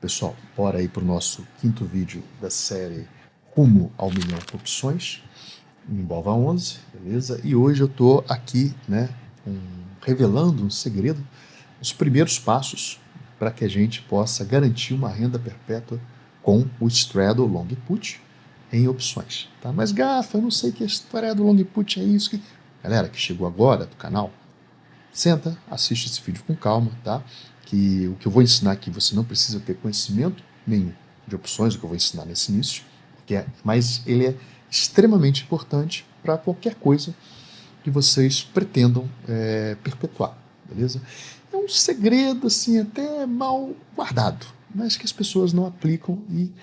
Pessoal, bora aí para o nosso quinto vídeo da série Rumo ao Milhão com Opções, em Bova 11, beleza? E hoje eu tô aqui, né, revelando um segredo, os primeiros passos para que a gente possa garantir uma renda perpétua com o Straddle Long Put em opções, tá? Mas Gafa, eu não sei que Straddle Long Put é isso. Galera que chegou agora do canal, senta, assiste esse vídeo com calma, tá? Que o que eu vou ensinar aqui você não precisa ter conhecimento nenhum de opções, o que eu vou ensinar nesse início, mas ele é extremamente importante para qualquer coisa que vocês pretendam perpetuar, beleza? É um segredo, assim, até mal guardado, mas que as pessoas não aplicam e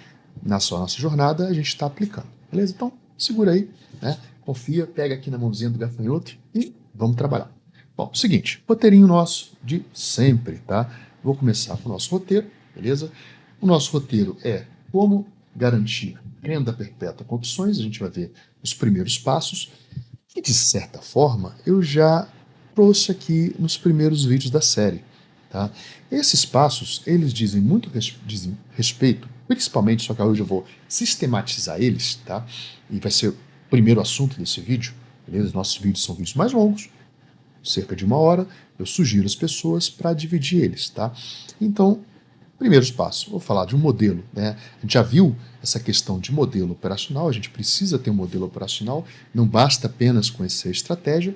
na nossa jornada a gente está aplicando, beleza? Então, segura aí, né? Confia, pega aqui na mãozinha do gafanhoto e vamos trabalhar. Bom, seguinte, roteirinho nosso de sempre, tá? Vou começar com o nosso roteiro, beleza? O nosso roteiro é como garantir renda perpétua com opções, a gente vai ver os primeiros passos, e de certa forma eu já trouxe aqui nos primeiros vídeos da série, tá? Esses passos, eles dizem muito dizem respeito, principalmente, só que hoje eu vou sistematizar eles, tá? E vai ser o primeiro assunto desse vídeo, beleza? Nossos vídeos são vídeos mais longos, cerca de 1 hora, eu sugiro às pessoas para dividir eles, tá? Então, primeiros passos, vou falar de um modelo, né? A gente já viu essa questão de modelo operacional, a gente precisa ter um modelo operacional, não basta apenas conhecer a estratégia,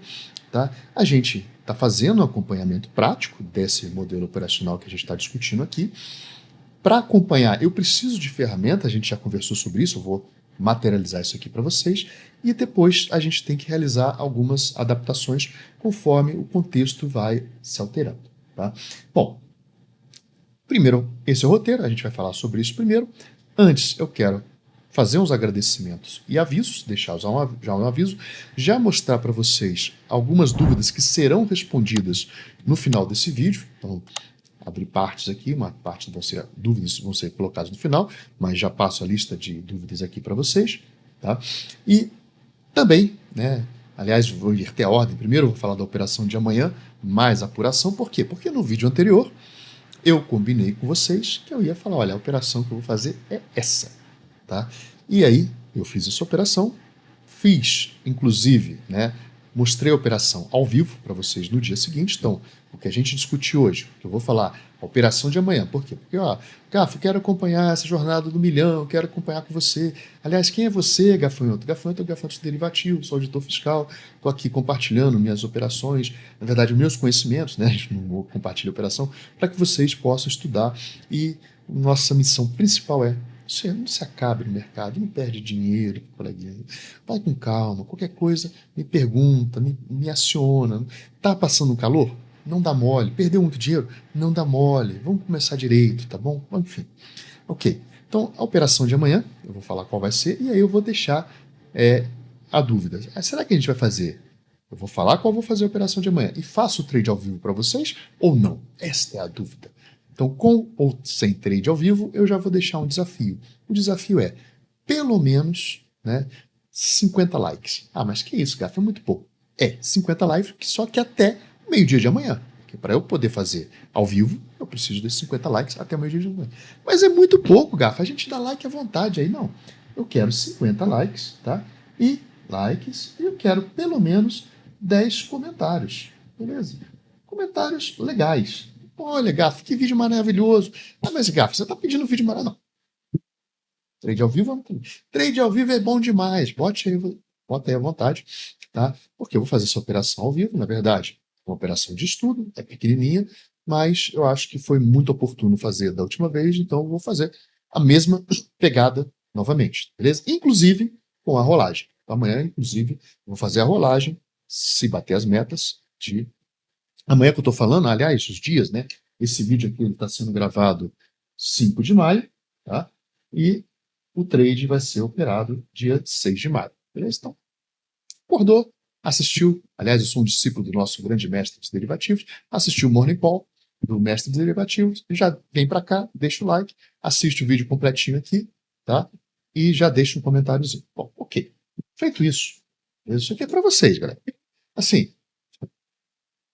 tá? A gente está fazendo um acompanhamento prático desse modelo operacional que a gente está discutindo aqui. Para acompanhar, eu preciso de ferramenta, a gente já conversou sobre isso, eu vou materializar isso aqui para vocês, e depois a gente tem que realizar algumas adaptações conforme o contexto vai se alterando, tá? Bom, primeiro, esse é o roteiro, a gente vai falar sobre isso primeiro. Antes, eu quero fazer uns agradecimentos e avisos, deixar já um aviso, já mostrar para vocês algumas dúvidas que serão respondidas no final desse vídeo. Então, abrir partes aqui, uma parte dúvidas vão ser colocadas no final, mas já passo a lista de dúvidas aqui para vocês, tá? E também, né, aliás, vou inverter a ordem, primeiro eu vou falar da operação de amanhã, mais apuração, por quê? Porque no vídeo anterior eu combinei com vocês que eu ia falar, olha, a operação que eu vou fazer é essa, tá? E aí eu fiz essa operação, inclusive, né, mostrei a operação ao vivo para vocês no dia seguinte. Então, o que a gente discutiu hoje, que eu vou falar, a operação de amanhã. Por quê? Porque, ó, Gafo, quero acompanhar essa jornada do milhão, quero acompanhar com você. Aliás, quem é você, Gafanhoto? Gafanhoto é o Gafanhoto Derivativo, sou auditor fiscal, estou aqui compartilhando minhas operações, na verdade, meus conhecimentos, né? A gente não compartilha a operação, para que vocês possam estudar. E nossa missão principal é você não se acabe no mercado, não perde dinheiro, coleguinha. Vai com calma, qualquer coisa, me pergunta, me aciona. Tá passando um calor? Não dá mole. Perdeu muito dinheiro? Não dá mole. Vamos começar direito, tá bom? Enfim. Ok. Então, a operação de amanhã, eu vou falar qual vai ser, e aí eu vou deixar a dúvida. Será que a gente vai fazer? Eu vou falar qual eu vou fazer a operação de amanhã. E faço o trade ao vivo para vocês ou não? Esta é a dúvida. Então, com ou sem trade ao vivo, eu já vou deixar um desafio. O desafio é, pelo menos, né, 50 likes. Ah, mas que isso, Gaf? É muito pouco. 50 likes, só que até meio-dia de amanhã. Porque para eu poder fazer ao vivo, eu preciso desses 50 likes até meio-dia de amanhã. Mas é muito pouco, Gaf. A gente dá like à vontade aí, não. Eu quero 50 likes, tá? E eu quero pelo menos 10 comentários. Beleza? Comentários legais. Olha, Gaf, que vídeo maravilhoso. Ah, mas Gaf, você tá pedindo vídeo maravilhoso. Não. Trade ao vivo, trade ao vivo é bom demais. Bota aí à vontade, tá? Porque eu vou fazer essa operação ao vivo, na verdade. Uma operação de estudo, é pequenininha, mas eu acho que foi muito oportuno fazer da última vez, então eu vou fazer a mesma pegada novamente, beleza? Inclusive com a rolagem. Então, amanhã, inclusive, vou fazer a rolagem, se bater as metas de amanhã que eu estou falando, aliás, os dias, né? Esse vídeo aqui está sendo gravado 5 de maio, tá? E o trade vai ser operado dia 6 de maio. Beleza? Então, acordou, assistiu. Aliás, eu sou um discípulo do nosso grande mestre de derivativos. Assistiu o Morning Call do mestre de derivativos. Já vem para cá, deixa o like, assiste o vídeo completinho aqui, tá? E já deixa um comentáriozinho. Bom, ok. Feito isso, isso aqui é para vocês, galera. Assim,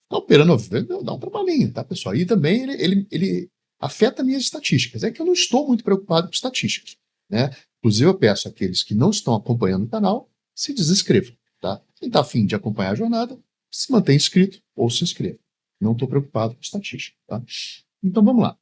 ficar operando dá um trabalhinho, tá, pessoal? E também ele afeta minhas estatísticas. É que eu não estou muito preocupado com estatísticas, né? Inclusive, eu peço àqueles que não estão acompanhando o canal, se desinscrevam, tá? Quem está afim de acompanhar a jornada, se mantém inscrito ou se inscreva. Não estou preocupado com estatística, tá? Então, vamos lá.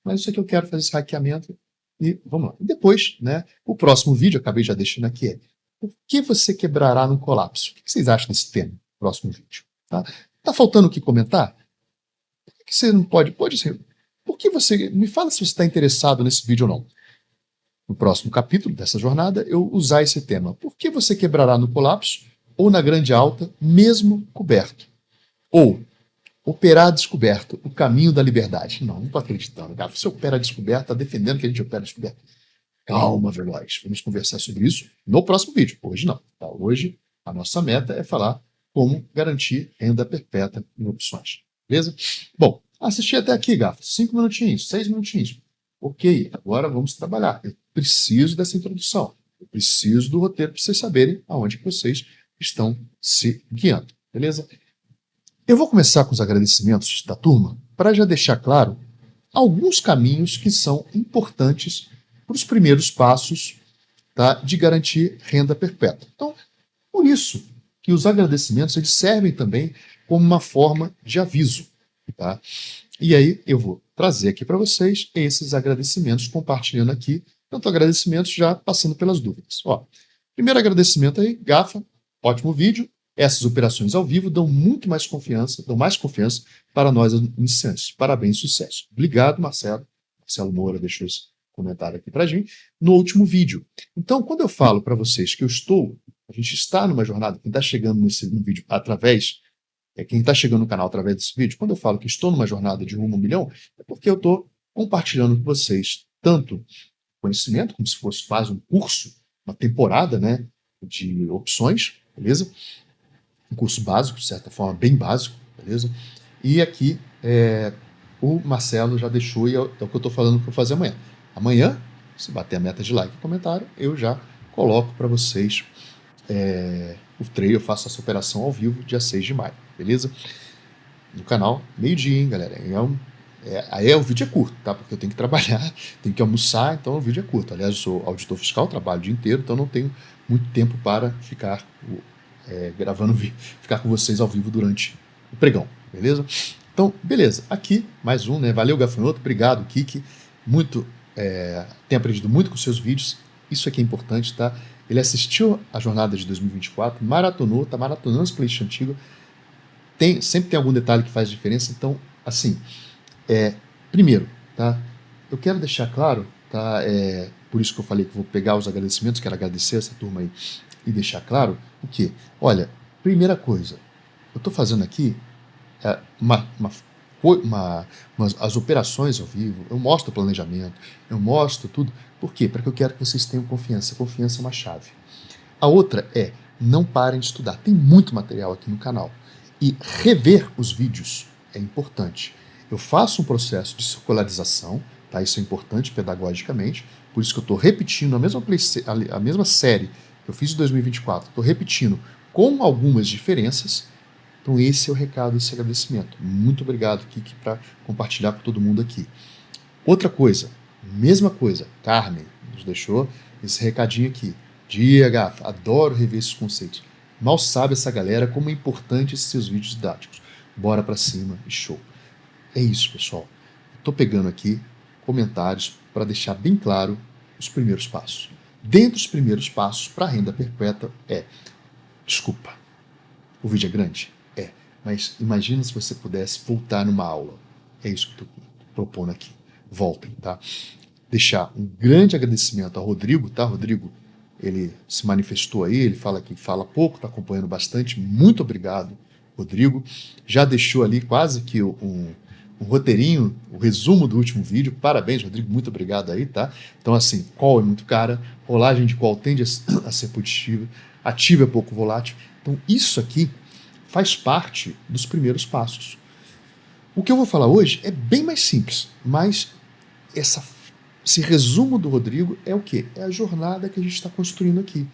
Mas isso aqui eu quero fazer esse hackeamento e vamos lá. E depois, né, o próximo vídeo, eu acabei já deixando aqui, é por que você quebrará no colapso? O que vocês acham desse tema? Próximo vídeo. Tá faltando o que comentar? Por que você não pode? Pode ser. Por que você. Me fala se você está interessado nesse vídeo ou não. No próximo capítulo dessa jornada, eu usar esse tema. Por que você quebrará no colapso ou na grande alta, mesmo coberto? Ou operar descoberto, o caminho da liberdade. Não estou acreditando. Você opera descoberto, está defendendo que a gente opera descoberto. Calma, Veloz. Vamos conversar sobre isso no próximo vídeo. Hoje não. Tá? Hoje, a nossa meta é falar como garantir renda perpétua em opções. Beleza? Bom, assisti até aqui, Gafa. 5 minutinhos, 6 minutinhos. Ok, agora vamos trabalhar. Eu preciso dessa introdução. Eu preciso do roteiro para vocês saberem aonde que vocês estão se guiando. Beleza? Eu vou começar com os agradecimentos da turma para já deixar claro alguns caminhos que são importantes para os primeiros passos, tá, de garantir renda perpétua. Então, por isso que os agradecimentos eles servem também como uma forma de aviso. Tá? E aí eu vou trazer aqui para vocês esses agradecimentos, compartilhando aqui, tanto agradecimentos já passando pelas dúvidas. Ó, primeiro agradecimento aí, Gafa, ótimo vídeo. Essas operações ao vivo dão muito mais confiança, dão mais confiança para nós iniciantes. Parabéns, sucesso. Obrigado, Marcelo. Marcelo Moura deixou esse comentário aqui para a gente no último vídeo. Então, quando eu falo para vocês que a gente está numa jornada, quem está chegando nesse vídeo através, quem está chegando no canal através desse vídeo, quando eu falo que estou numa jornada de rumo a 1 milhão, é porque eu estou compartilhando com vocês tanto conhecimento, como se fosse quase um curso, uma temporada, né, de opções, beleza? Um curso básico, de certa forma, bem básico, beleza? E aqui o Marcelo já deixou, e é o que eu estou falando para fazer amanhã. Amanhã, se bater a meta de like e comentário, eu já coloco para vocês o trailer, eu faço essa operação ao vivo, dia 6 de maio, beleza? No canal, meio-dia, hein, galera? Aí o vídeo é curto, tá? Porque eu tenho que trabalhar, tenho que almoçar, então o vídeo é curto. Aliás, eu sou auditor fiscal, trabalho o dia inteiro, então não tenho muito tempo para ficar gravando vídeo, ficar com vocês ao vivo durante o pregão, beleza? Então, beleza. Aqui, mais um, né? Valeu, Gafanhoto. Obrigado, Kiki. Tenho aprendido muito com seus vídeos. Isso aqui é importante, tá? Ele assistiu a jornada de 2024, maratonou, tá maratonando as playlists antigas. Sempre tem algum detalhe que faz diferença. Então, assim, primeiro, tá? Eu quero deixar claro, tá? Por isso que eu falei que vou pegar os agradecimentos, quero agradecer essa turma aí e deixar claro o quê? Olha, primeira coisa, eu estou fazendo aqui as operações ao vivo, eu mostro o planejamento, eu mostro tudo. Por quê? Porque eu quero que vocês tenham confiança. Confiança é uma chave. A outra é, não parem de estudar. Tem muito material aqui no canal. E rever os vídeos é importante. Eu faço um processo de circularização, tá? Isso é importante pedagogicamente, por isso que eu estou repetindo a mesma série que eu fiz em 2024, estou repetindo com algumas diferenças. Então esse é o recado, esse agradecimento. Muito obrigado, Kiki, para compartilhar com todo mundo aqui. Outra coisa, mesma coisa, Carmen nos deixou esse recadinho aqui. Dia, Gafa, adoro rever esses conceitos. Mal sabe essa galera como é importante esses seus vídeos didáticos. Bora pra cima e show. É isso, pessoal. Estou pegando aqui comentários para deixar bem claro os primeiros passos. Dentre os primeiros passos para a renda perpétua desculpa, o vídeo é grande? Mas imagina se você pudesse voltar numa aula. É isso que eu estou propondo aqui. Voltem, tá? Deixar um grande agradecimento ao Rodrigo, tá? Rodrigo, ele se manifestou aí, ele fala que fala pouco, está acompanhando bastante. Muito obrigado, Rodrigo. Já deixou ali quase que um roteirinho, o resumo do último vídeo. Parabéns, Rodrigo, muito obrigado aí, tá? Então, assim, call é muito cara, rolagem de call tende a ser positiva, ativo é pouco volátil. Então, isso aqui faz parte dos primeiros passos. O que eu vou falar hoje é bem mais simples, mas esse resumo do Rodrigo é o quê? É a jornada que a gente está construindo aqui.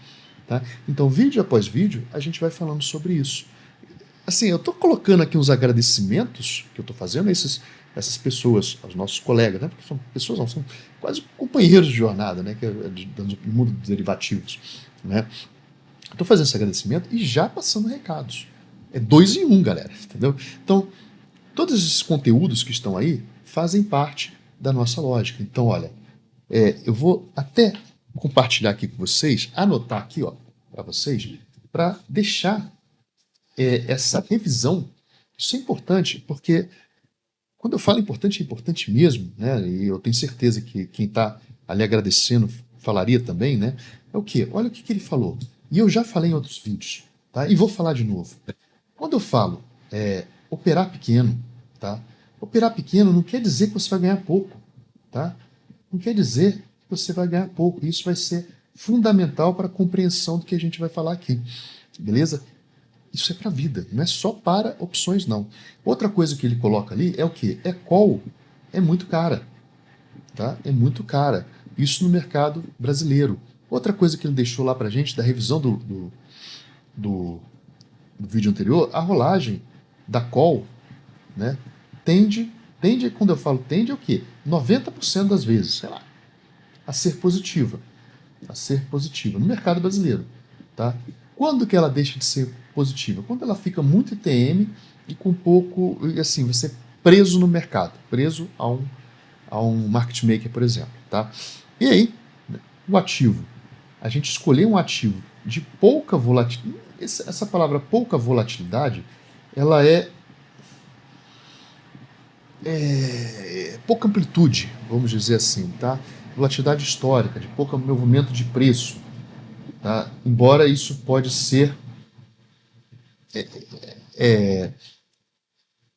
Tá? Então, vídeo após vídeo, a gente vai falando sobre isso. Assim, eu estou colocando aqui uns agradecimentos que eu estou fazendo, esses essas pessoas, os nossos colegas, né? Porque são pessoas, não, são quase companheiros de jornada, né? Que é do mundo dos derivativos, né? Estou fazendo esse agradecimento e já passando recados. É 2 em 1, galera, entendeu? Então, todos esses conteúdos que estão aí fazem parte da nossa lógica. Então, olha, eu vou até compartilhar aqui com vocês, anotar aqui, ó, para vocês, para deixar essa revisão. Isso é importante, porque quando eu falo importante, é importante mesmo, né? E eu tenho certeza que quem está ali agradecendo falaria também, né? É o quê? Olha o que ele falou. E eu já falei em outros vídeos, tá? E vou falar de novo. Quando eu falo operar pequeno, tá? Operar pequeno não quer dizer que você vai ganhar pouco, tá? Não quer dizer que você vai ganhar pouco. Isso vai ser fundamental para a compreensão do que a gente vai falar aqui, beleza? Isso é para a vida, não é só para opções, não. Outra coisa que ele coloca ali é o quê? Call é muito cara, tá? É muito cara. Isso no mercado brasileiro. Outra coisa que ele deixou lá para a gente, da revisão do vídeo anterior, a rolagem da call, né? Tende, quando eu falo tende, é o quê? 90% das vezes, sei lá, a ser positiva. A ser positiva no mercado brasileiro, tá? Quando que ela deixa de ser positiva? Quando ela fica muito ITM e com pouco, assim, você preso no mercado, preso a um market maker, por exemplo, tá? E aí, o ativo. A gente escolher um ativo de pouca volatilidade, essa palavra pouca volatilidade, ela pouca amplitude, vamos dizer assim, tá? Volatilidade histórica, de pouco movimento de preço, tá? Embora isso pode ser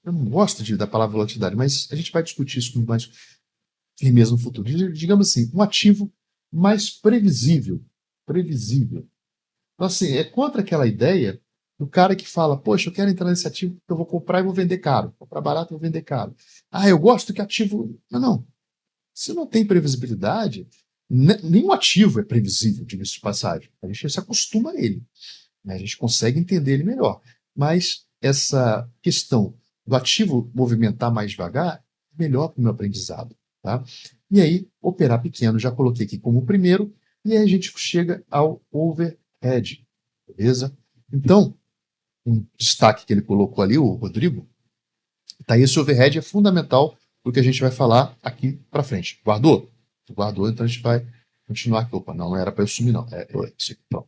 eu não gosto da palavra volatilidade, mas a gente vai discutir isso com mais firmeza no futuro. Digamos assim, um ativo mais previsível. Previsível. Então, assim, é contra aquela ideia do cara que fala, poxa, eu quero entrar nesse ativo porque eu vou comprar e vou vender caro. Vou comprar barato e vou vender caro. Ah, eu gosto que ativo... Não. Se não tem previsibilidade, nenhum ativo é previsível, diga-se de passagem. A gente se acostuma a ele, né? A gente consegue entender ele melhor. Mas essa questão do ativo movimentar mais devagar é melhor para o meu aprendizado. Tá? E aí, operar pequeno, já coloquei aqui como primeiro, e aí a gente chega ao overhead. Beleza? Então, um destaque que ele colocou ali, o Rodrigo, tá, esse overhead é fundamental para o que a gente vai falar aqui para frente. Guardou? Guardou, então a gente vai continuar aqui. Opa, não era para eu sumir, não. Isso aqui, pronto.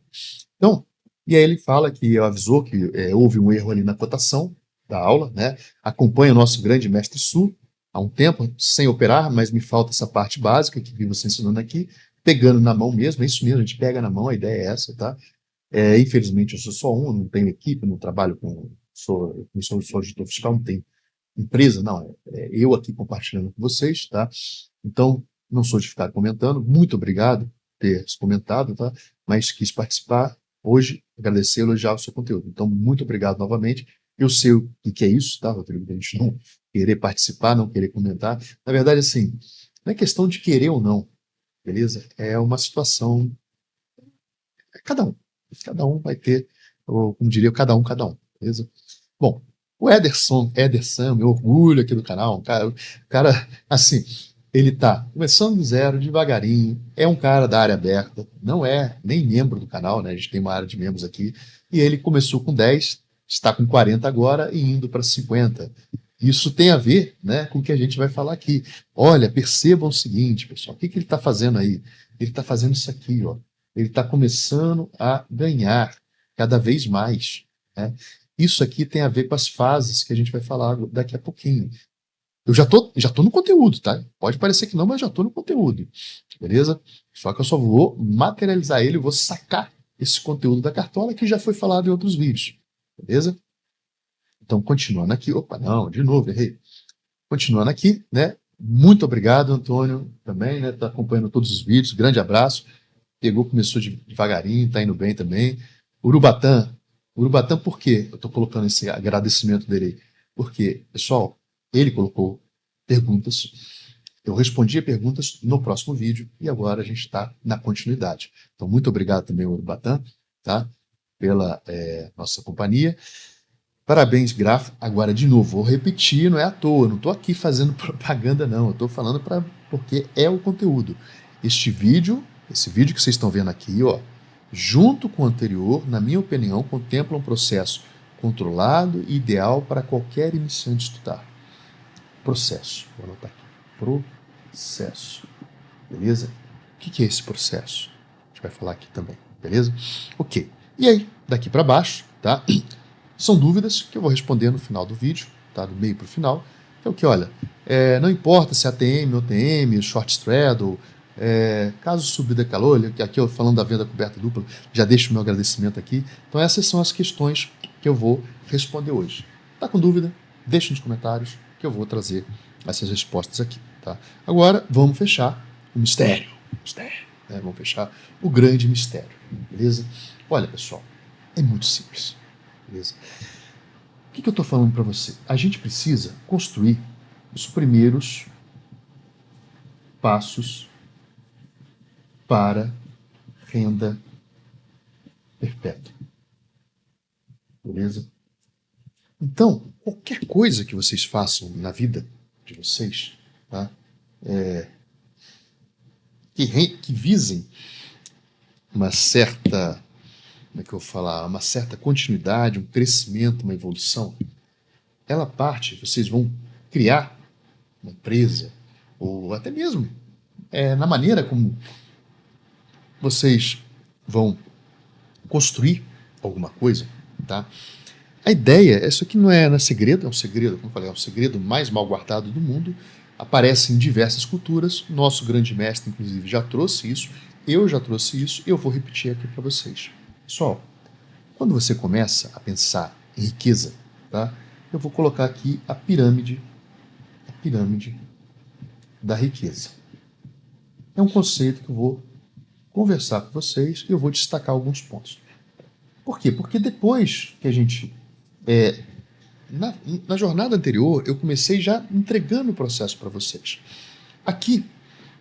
Então, e aí ele fala que avisou que houve um erro ali na cotação da aula, né? Acompanha o nosso grande mestre Su há um tempo, sem operar, mas me falta essa parte básica que vi você ensinando aqui, pegando na mão mesmo, é isso mesmo, a gente pega na mão, a ideia é essa, tá? Infelizmente eu sou só um, não tenho equipe, não trabalho com, sou auditor fiscal, não tenho empresa, não, eu aqui compartilhando com vocês, tá? Então, não sou de ficar comentando, muito obrigado por ter comentado, tá? Mas quis participar hoje, agradecer e elogiar o seu conteúdo. Então, muito obrigado novamente. Eu sei o que é isso, tá, Rodrigo? A gente não querer participar, não querer comentar. Na verdade, assim, não é questão de querer ou não, beleza? É uma situação. Cada um. Cada um vai ter, ou, como diria, cada um, beleza? Bom, o Ederson, meu orgulho aqui do canal, o cara, assim, ele tá começando do zero, devagarinho, é um cara da área aberta, não é nem membro do canal, né? A gente tem uma área de membros aqui, e ele começou com 10, está com 40 agora e indo para 50. Isso tem a ver, né, com o que a gente vai falar aqui. Olha, percebam o seguinte, pessoal, o que ele está fazendo aí? Ele está fazendo isso aqui, ó. Ele está começando a ganhar cada vez mais, né? Isso aqui tem a ver com as fases que a gente vai falar daqui a pouquinho. Eu já tô no conteúdo, tá? Pode parecer que não, mas já tô no conteúdo, beleza? Só que eu só vou materializar ele, vou sacar esse conteúdo da cartola que já foi falado em outros vídeos, beleza? Então, continuando aqui, opa, não, de novo, errei. Continuando aqui, né? Muito obrigado, Antônio, também, né? Tá acompanhando todos os vídeos, grande abraço. Pegou, começou devagarinho, tá indo bem também. Urubatã. Urubatã, por quê? Eu estou colocando esse agradecimento dele aí. Porque, pessoal, ele colocou perguntas, eu respondi a perguntas no próximo vídeo e agora a gente está na continuidade. Então, muito obrigado também, Urubatã, tá? Pela nossa companhia. Parabéns, Graf. Agora, de novo, vou repetir, não é à toa, não estou aqui fazendo propaganda, não. Eu estou falando porque é o conteúdo. Esse vídeo que vocês estão vendo aqui, ó, junto com o anterior, na minha opinião, contempla um processo controlado e ideal para qualquer iniciante estudar. Processo. Vou anotar aqui. Processo. Beleza? O que é esse processo? A gente vai falar aqui também, beleza? Ok. E aí, daqui para baixo, tá? São dúvidas que eu vou responder no final do vídeo, tá? Do meio para o final. Que é o que, olha, não importa se é ATM, OTM, short straddle, caso subida calor, que aqui eu falando da venda coberta dupla, já deixo o meu agradecimento aqui. Então essas são as questões que eu vou responder hoje. Tá com dúvida? Deixe nos comentários que eu vou trazer essas respostas aqui, tá? Agora vamos fechar o mistério. Né? Vamos fechar o grande mistério, beleza? Olha, pessoal, é muito simples. Beleza? O que eu estou falando para você? A gente precisa construir os primeiros passos para renda perpétua. Beleza? Então, qualquer coisa que vocês façam na vida de vocês, tá? Que visem uma certa, como é que eu vou falar, uma certa continuidade, um crescimento, uma evolução, ela parte, vocês vão criar uma empresa, ou até mesmo na maneira como vocês vão construir alguma coisa, tá? A ideia, isso aqui não é segredo, é um segredo, como eu falei, é um segredo mais mal guardado do mundo, aparece em diversas culturas, nosso grande mestre, inclusive, já trouxe isso, eu já trouxe isso, e eu vou repetir aqui para vocês. Pessoal, quando você começa a pensar em riqueza, tá? Eu vou colocar aqui a pirâmide da riqueza. É um conceito que eu vou conversar com vocês e eu vou destacar alguns pontos. Por quê? Porque depois que a gente... na jornada anterior, eu comecei já entregando o processo para vocês. Aqui,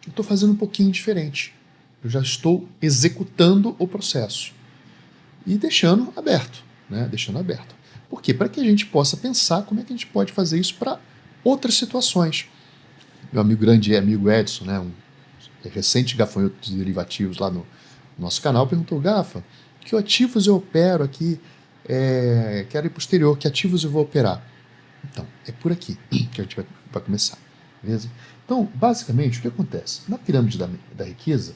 eu estou fazendo um pouquinho diferente. Eu já estou executando o processo e deixando aberto. Né? Deixando aberto. Por quê? Para que a gente possa pensar como é que a gente pode fazer isso para outras situações. Meu amigo grande amigo Edson, né, um recente gafanhoto de derivativos lá no nosso canal, perguntou: Gafa, que ativos eu opero aqui? Quero ir para o exterior, que ativos eu vou operar? Então, é por aqui que a gente vai começar, beleza? Então, basicamente, o que acontece? Na pirâmide da riqueza,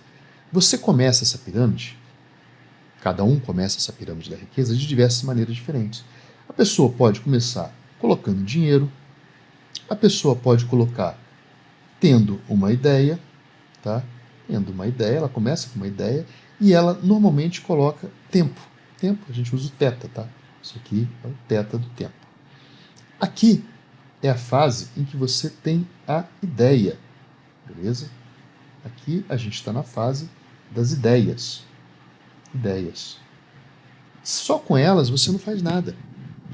você começa essa pirâmide, cada um começa essa pirâmide da riqueza de diversas maneiras diferentes. A pessoa pode começar colocando dinheiro, a pessoa pode colocar tendo uma ideia, tá? Tendo uma ideia, ela começa com uma ideia e ela normalmente coloca tempo. Tempo, a gente usa o θ, tá? Isso aqui é o θ do tempo. Aqui é a fase em que você tem a ideia, beleza? Aqui a gente está na fase das ideias. Ideias. Só com elas você não faz nada.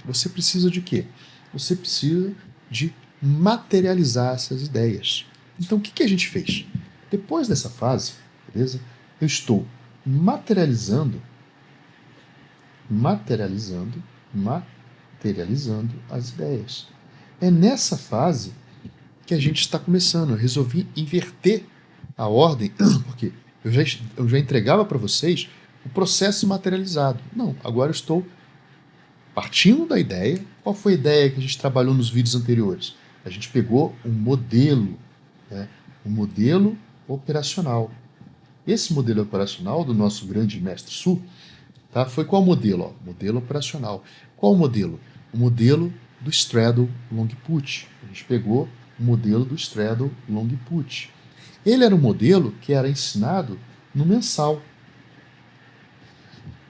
Você precisa de quê? Você precisa de materializar essas ideias. Então o que a gente fez? Depois dessa fase, beleza? Eu estou materializando as ideias. É nessa fase que a gente está começando. Eu resolvi inverter a ordem, porque eu já entregava para vocês o processo materializado. Não, agora eu estou partindo da ideia. Qual foi a ideia que a gente trabalhou nos vídeos anteriores? A gente pegou um modelo, né? Um modelo operacional. Esse modelo operacional do nosso grande mestre Su, tá? Foi qual modelo? Ó, modelo operacional. Qual o modelo? O modelo do Straddle Long Put. A gente pegou o modelo do Straddle Long Put. Ele era um modelo que era ensinado no mensal.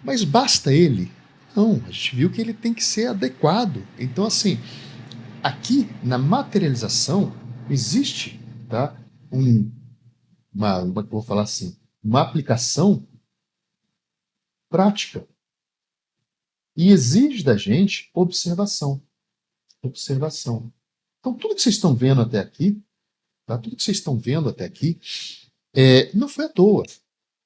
Mas basta ele? Não, a gente viu que ele tem que ser adequado. Então, assim, aqui na materialização existe, tá, como é que eu vou falar assim, uma aplicação prática e exige da gente observação. Observação. Então, tudo que vocês estão vendo até aqui, tá, tudo que vocês estão vendo até aqui, não foi à toa.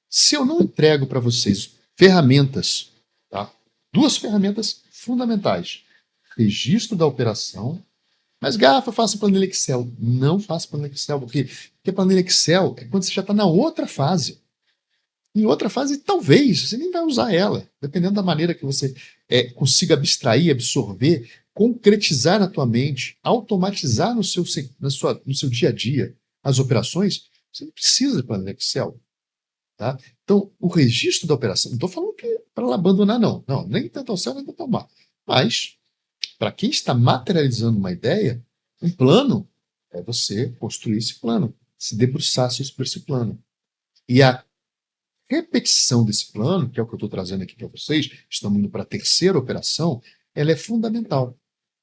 Se eu não entrego para vocês ferramentas, tá, duas ferramentas fundamentais, registro da operação. Mas, Gafa, faça planilha Excel. Não faça planilha Excel, porque planilha Excel é quando você já está na outra fase. Em outra fase, talvez, você nem vai usar ela, dependendo da maneira que você consiga abstrair, absorver, concretizar na tua mente, automatizar no seu dia a dia as operações, você não precisa de planilha Excel. Tá? Então, o registro da operação, não estou falando que para ela abandonar, não. Não, nem tanto ao céu, nem tanto ao mar. Mas, para quem está materializando uma ideia, um plano é você construir esse plano, se debruçar sobre esse plano. E a repetição desse plano, que é o que eu estou trazendo aqui para vocês, estamos indo para a terceira operação, ela é fundamental.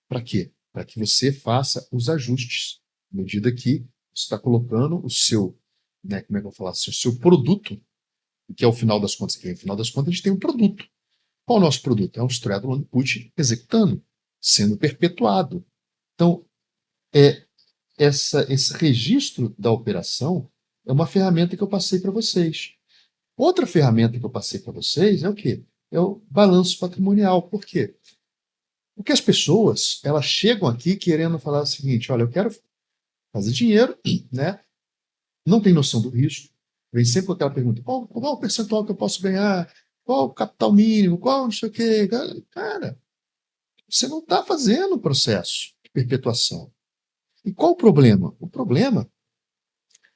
Para quê? Para que você faça os ajustes, à medida que você está colocando o seu, né, como é que eu vou falar, o seu produto, que é o final das contas aqui. No final das contas, a gente tem um produto. Qual é o nosso produto? É um straddle input executando, sendo perpetuado. Então, esse registro da operação é uma ferramenta que eu passei para vocês. Outra ferramenta que eu passei para vocês é o quê? É o balanço patrimonial. Por quê? Porque as pessoas, elas chegam aqui querendo falar o seguinte, olha, eu quero fazer dinheiro, né? Não tem noção do risco. Vem sempre com aquela pergunta, qual o percentual que eu posso ganhar? Qual o capital mínimo? Qual não sei o quê? Cara, você não está fazendo o processo de perpetuação. E qual o problema? O problema,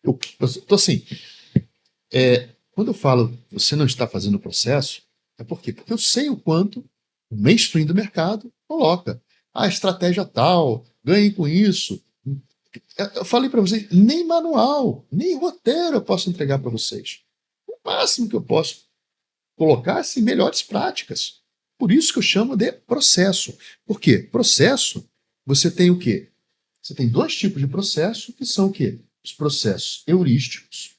eu estou assim, quando eu falo você não está fazendo o processo, é por quê? Porque eu sei o quanto o mainstream do mercado coloca. A estratégia tal, ganhe com isso. Eu falei para vocês, nem manual, nem roteiro eu posso entregar para vocês. O máximo que eu posso colocar são melhores práticas. Por isso que eu chamo de processo. Por quê? Processo, você tem o quê? Você tem dois tipos de processo, que são o quê? Os processos heurísticos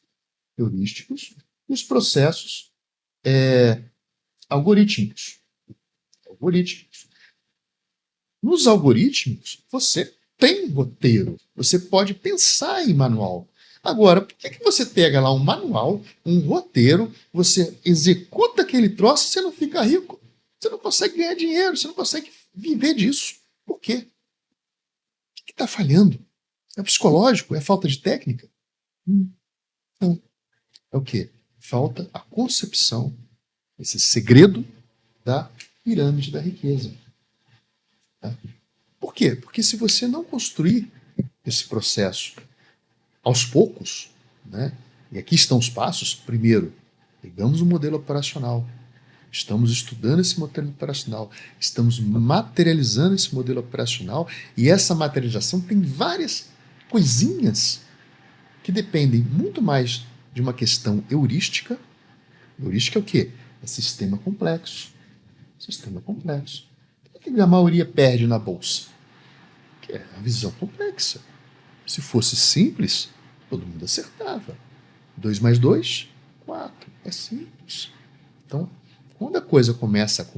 e os processos algorítmicos. Nos algoritmos, você tem roteiro, você pode pensar em manual. Agora, por que você pega lá um manual, um roteiro, você executa aquele troço e você não fica rico? Você não consegue ganhar dinheiro, você não consegue viver disso. Por quê? O que está falhando? É o psicológico? É falta de técnica? Não. É o quê? Falta a concepção, esse segredo da pirâmide da riqueza. Tá? Por quê? Porque se você não construir esse processo aos poucos, né? E aqui estão os passos. Primeiro, pegamos o modelo operacional, estamos estudando esse modelo operacional, estamos materializando esse modelo operacional, e essa materialização tem várias coisinhas que dependem muito mais de uma questão heurística. Heurística é o quê? É sistema complexo. Sistema complexo. O que a maioria perde na bolsa? Que é a visão complexa. Se fosse simples, todo mundo acertava. 2 mais 2, 4. É simples. Então, quando a coisa começa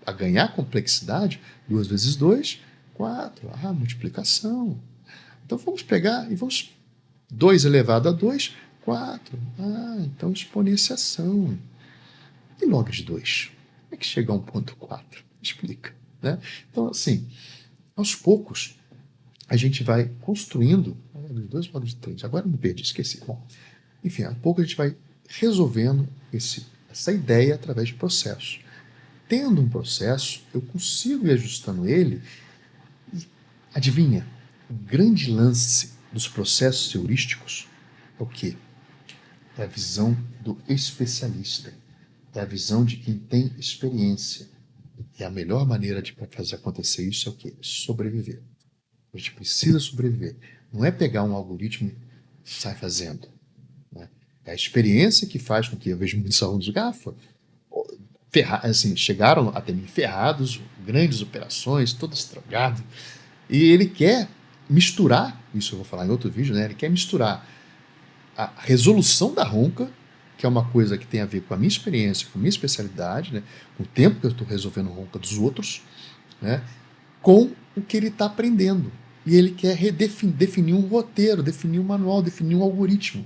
a ganhar complexidade, 2 vezes 2, 4. Ah, multiplicação. Então vamos pegar e vamos 2 elevado a 2, 4. Ah, então exponenciação. E log de 2? Como é que chega a 1,4? Explica. Né? Então, assim, aos poucos, a gente vai construindo. Log de 2, log de 3. Agora me perdi, esqueci. Bom, enfim, a pouco a gente vai resolvendo essa ideia através de processos. Tendo um processo, eu consigo ir ajustando ele. E adivinha? O grande lance dos processos heurísticos é o quê? É a visão do especialista. É a visão de quem tem experiência. E a melhor maneira de fazer acontecer isso é o quê? Sobreviver. A gente precisa sobreviver. Não é pegar um algoritmo e sair fazendo. Né? É a experiência que faz com que eu vejo muitos alunos GAFA assim, chegaram até mim ferrados, grandes operações, todo estragado. E ele quer misturar, isso eu vou falar em outro vídeo, né? Ele quer misturar a resolução da ronca, que é uma coisa que tem a ver com a minha experiência, com a minha especialidade, né? Com o tempo que eu estou resolvendo ronca dos outros, né? Com o que ele está aprendendo. E ele quer definir um roteiro, definir um manual, definir um algoritmo.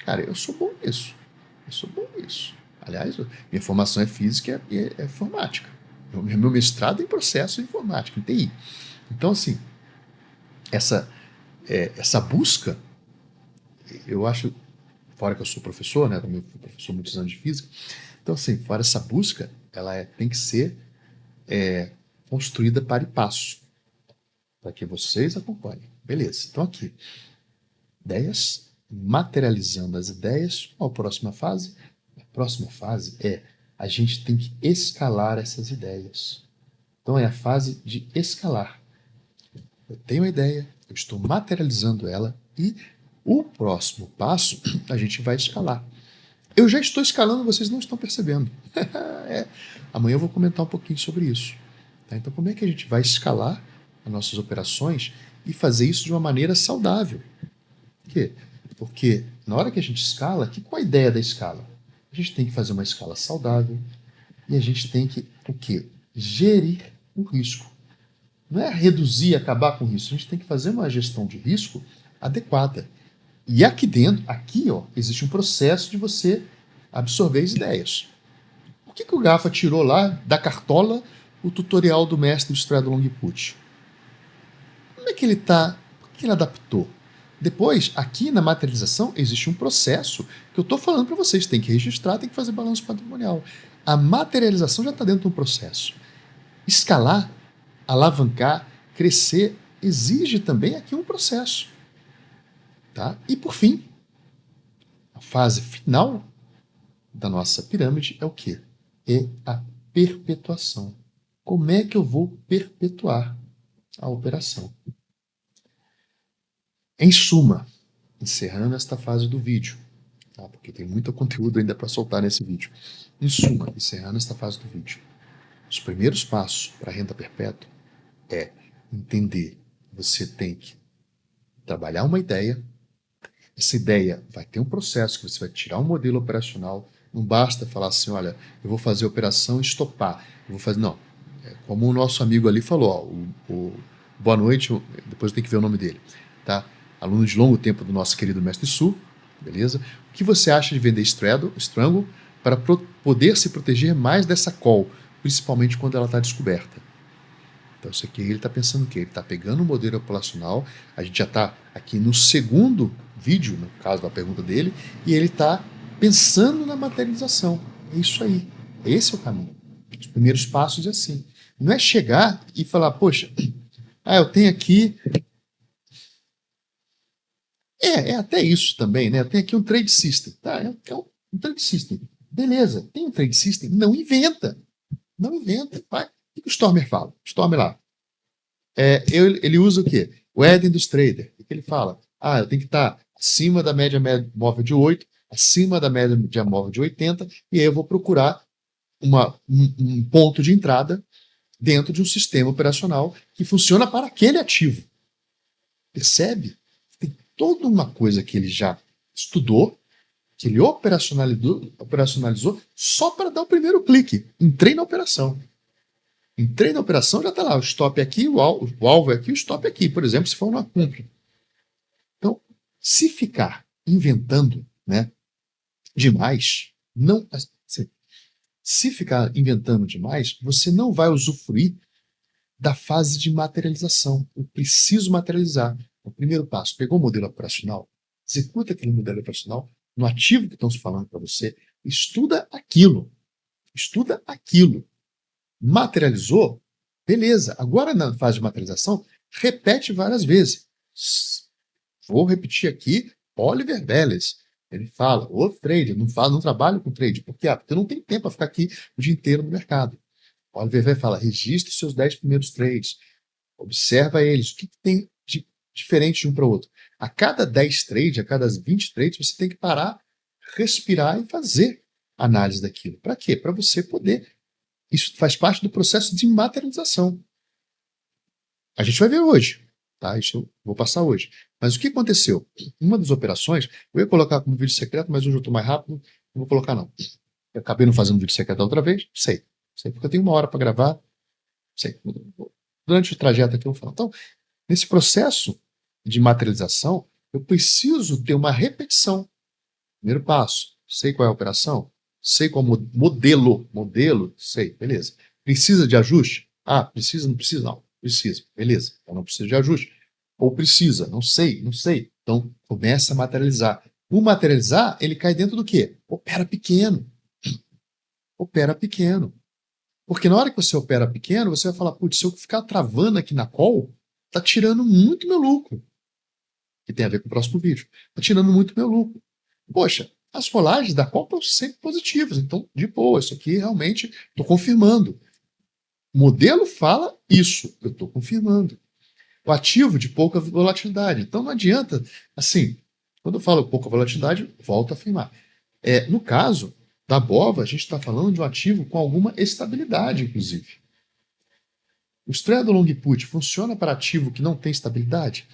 Cara, eu sou bom nisso. Eu sou bom nisso. Aliás, minha formação é física e é informática. Meu mestrado é em processo informático, em TI. Então, assim, essa busca, eu acho, fora que eu sou professor, né? Também fui professor muitos anos de física. Então, assim, fora essa busca, ela tem que ser construída para e passo, para que vocês acompanhem. Beleza, então aqui, ideias, materializando as ideias. Qual a próxima fase? A próxima fase é a gente tem que escalar essas ideias. Então é a fase de escalar. Eu tenho a ideia, eu estou materializando ela e o próximo passo a gente vai escalar. Eu já estou escalando, vocês não estão percebendo. Amanhã eu vou comentar um pouquinho sobre isso. Tá? Então, como é que a gente vai escalar as nossas operações e fazer isso de uma maneira saudável? Por quê? Porque na hora que a gente escala, qual é a ideia da escala? A gente tem que fazer uma escala saudável e a gente tem que o quê? Gerir o risco. Não é reduzir, acabar com o risco. A gente tem que fazer uma gestão de risco adequada. E aqui dentro, existe um processo de você absorver as ideias. Por que o Gafa tirou lá da cartola o tutorial do mestre do Straddle Longput? Como é que ele está? Por que ele adaptou? Depois, aqui na materialização, existe um processo que eu estou falando para vocês. Tem que registrar, tem que fazer balanço patrimonial. A materialização já está dentro de um processo. Escalar, alavancar, crescer, exige também aqui um processo. Tá? E por fim, a fase final da nossa pirâmide é o quê? É a perpetuação. Como é que eu vou perpetuar a operação? Em suma, encerrando esta fase do vídeo, tá? Porque tem muito conteúdo ainda para soltar nesse vídeo. Em suma, encerrando esta fase do vídeo, os primeiros passos para a renda perpétua é entender que você tem que trabalhar uma ideia. Essa ideia vai ter um processo que você vai tirar um modelo operacional. Não basta falar assim, olha, eu vou fazer a operação e estopar. Eu vou fazer, não. É como o nosso amigo ali falou, ó, boa noite, depois tem que ver o nome dele, tá? Aluno de longo tempo do nosso querido Mestre Su, beleza? O que você acha de vender Strangle para poder se proteger mais dessa call, principalmente quando ela está descoberta? Então, isso aqui ele está pensando o quê? Ele está pegando o modelo operacional, a gente já está aqui no segundo vídeo, no caso da pergunta dele, e ele está pensando na materialização. É isso aí. Esse é o caminho. Os primeiros passos é assim. Não é chegar e falar, poxa, eu tenho aqui. É até isso também, né? Eu tenho aqui um trade system. Tá? É um trade system. Beleza, tem um trade system. Não inventa. Não inventa. Vai. O que o Stormer fala? Stormer lá. Ele usa o quê? O Eden dos traders. O que ele fala? Eu tenho que estar acima da média móvel de 8, acima da média móvel de 80, e aí eu vou procurar um ponto de entrada dentro de um sistema operacional que funciona para aquele ativo. Percebe? Tem toda uma coisa que ele já estudou, que ele operacionalizou só para dar o primeiro clique. Entrei na operação. Entrei na operação, já está lá, o stop aqui, o alvo é aqui, o stop aqui, por exemplo, se for uma compra. Então, se ficar inventando, né, demais, não, se ficar inventando demais, você não vai usufruir da fase de materialização. Eu preciso materializar. O primeiro passo, pegou o modelo operacional, executa aquele modelo operacional no ativo que estão se falando para você, estuda aquilo. Estuda aquilo. Materializou? Beleza. Agora, na fase de materialização, repete várias vezes. Vou repetir aqui, Oliver Vélez. Ele fala, trade, não trabalho com trade. Por quê? Porque eu não tenho tempo para ficar aqui o dia inteiro no mercado. Oliver Vélez fala, registre os seus 10 primeiros trades. Observa eles. O que tem de diferente de um para o outro? A cada 10 trades, a cada 20 trades, você tem que parar, respirar e fazer análise daquilo. Para quê? Para você poder. Isso faz parte do processo de materialização. A gente vai ver hoje, tá? Isso eu vou passar hoje. Mas o que aconteceu? Uma das operações, eu ia colocar como vídeo secreto, mas hoje eu estou mais rápido, não vou colocar não. Eu acabei não fazendo vídeo secreto outra vez, sei porque eu tenho uma hora para gravar, sei. Durante o trajeto aqui eu vou falar. Então, nesse processo de materialização, eu preciso ter uma repetição. Primeiro passo, sei qual é a operação, sei qual modelo, sei, beleza. Precisa de ajuste? Ah, precisa, não precisa? Não, precisa. Beleza, então não precisa de ajuste. Ou precisa, não sei, não sei. Então começa a materializar. O materializar, ele cai dentro do quê? Opera pequeno. Opera pequeno. Porque na hora que você opera pequeno, você vai falar, putz, se eu ficar travando aqui na call, tá tirando muito meu lucro. Que tem a ver com o próximo vídeo. Tá tirando muito meu lucro. Poxa, as rolagens da call estão sempre positivas. Então, de boa, isso aqui realmente estou confirmando. O modelo fala isso, eu estou confirmando. O ativo de pouca volatilidade. Então não adianta, assim, quando eu falo pouca volatilidade, volto a afirmar. No caso da BOVA, a gente está falando de um ativo com alguma estabilidade, inclusive. O Straddle Long Put funciona para ativo que não tem estabilidade?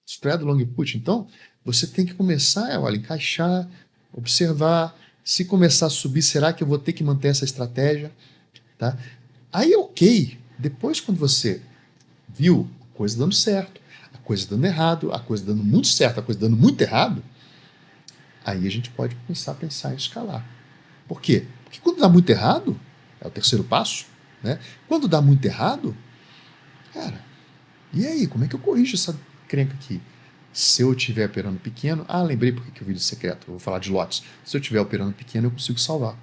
Straddle Long Put, então, você tem que começar, olha, encaixar, observar. Se começar a subir, será que eu vou ter que manter essa estratégia? Tá? Aí, ok. Depois, quando você viu a coisa dando certo, a coisa dando errado, a coisa dando muito certo, a coisa dando muito errado, aí a gente pode começar a pensar em escalar. Por quê? Porque quando dá muito errado, é o terceiro passo, né? Quando dá muito errado, cara, e aí, como é que eu corrijo essa crenca aqui? Se eu estiver operando pequeno, lembrei porque que o vídeo secreto, eu vou falar de lotes. Se eu estiver operando pequeno, eu consigo salvar.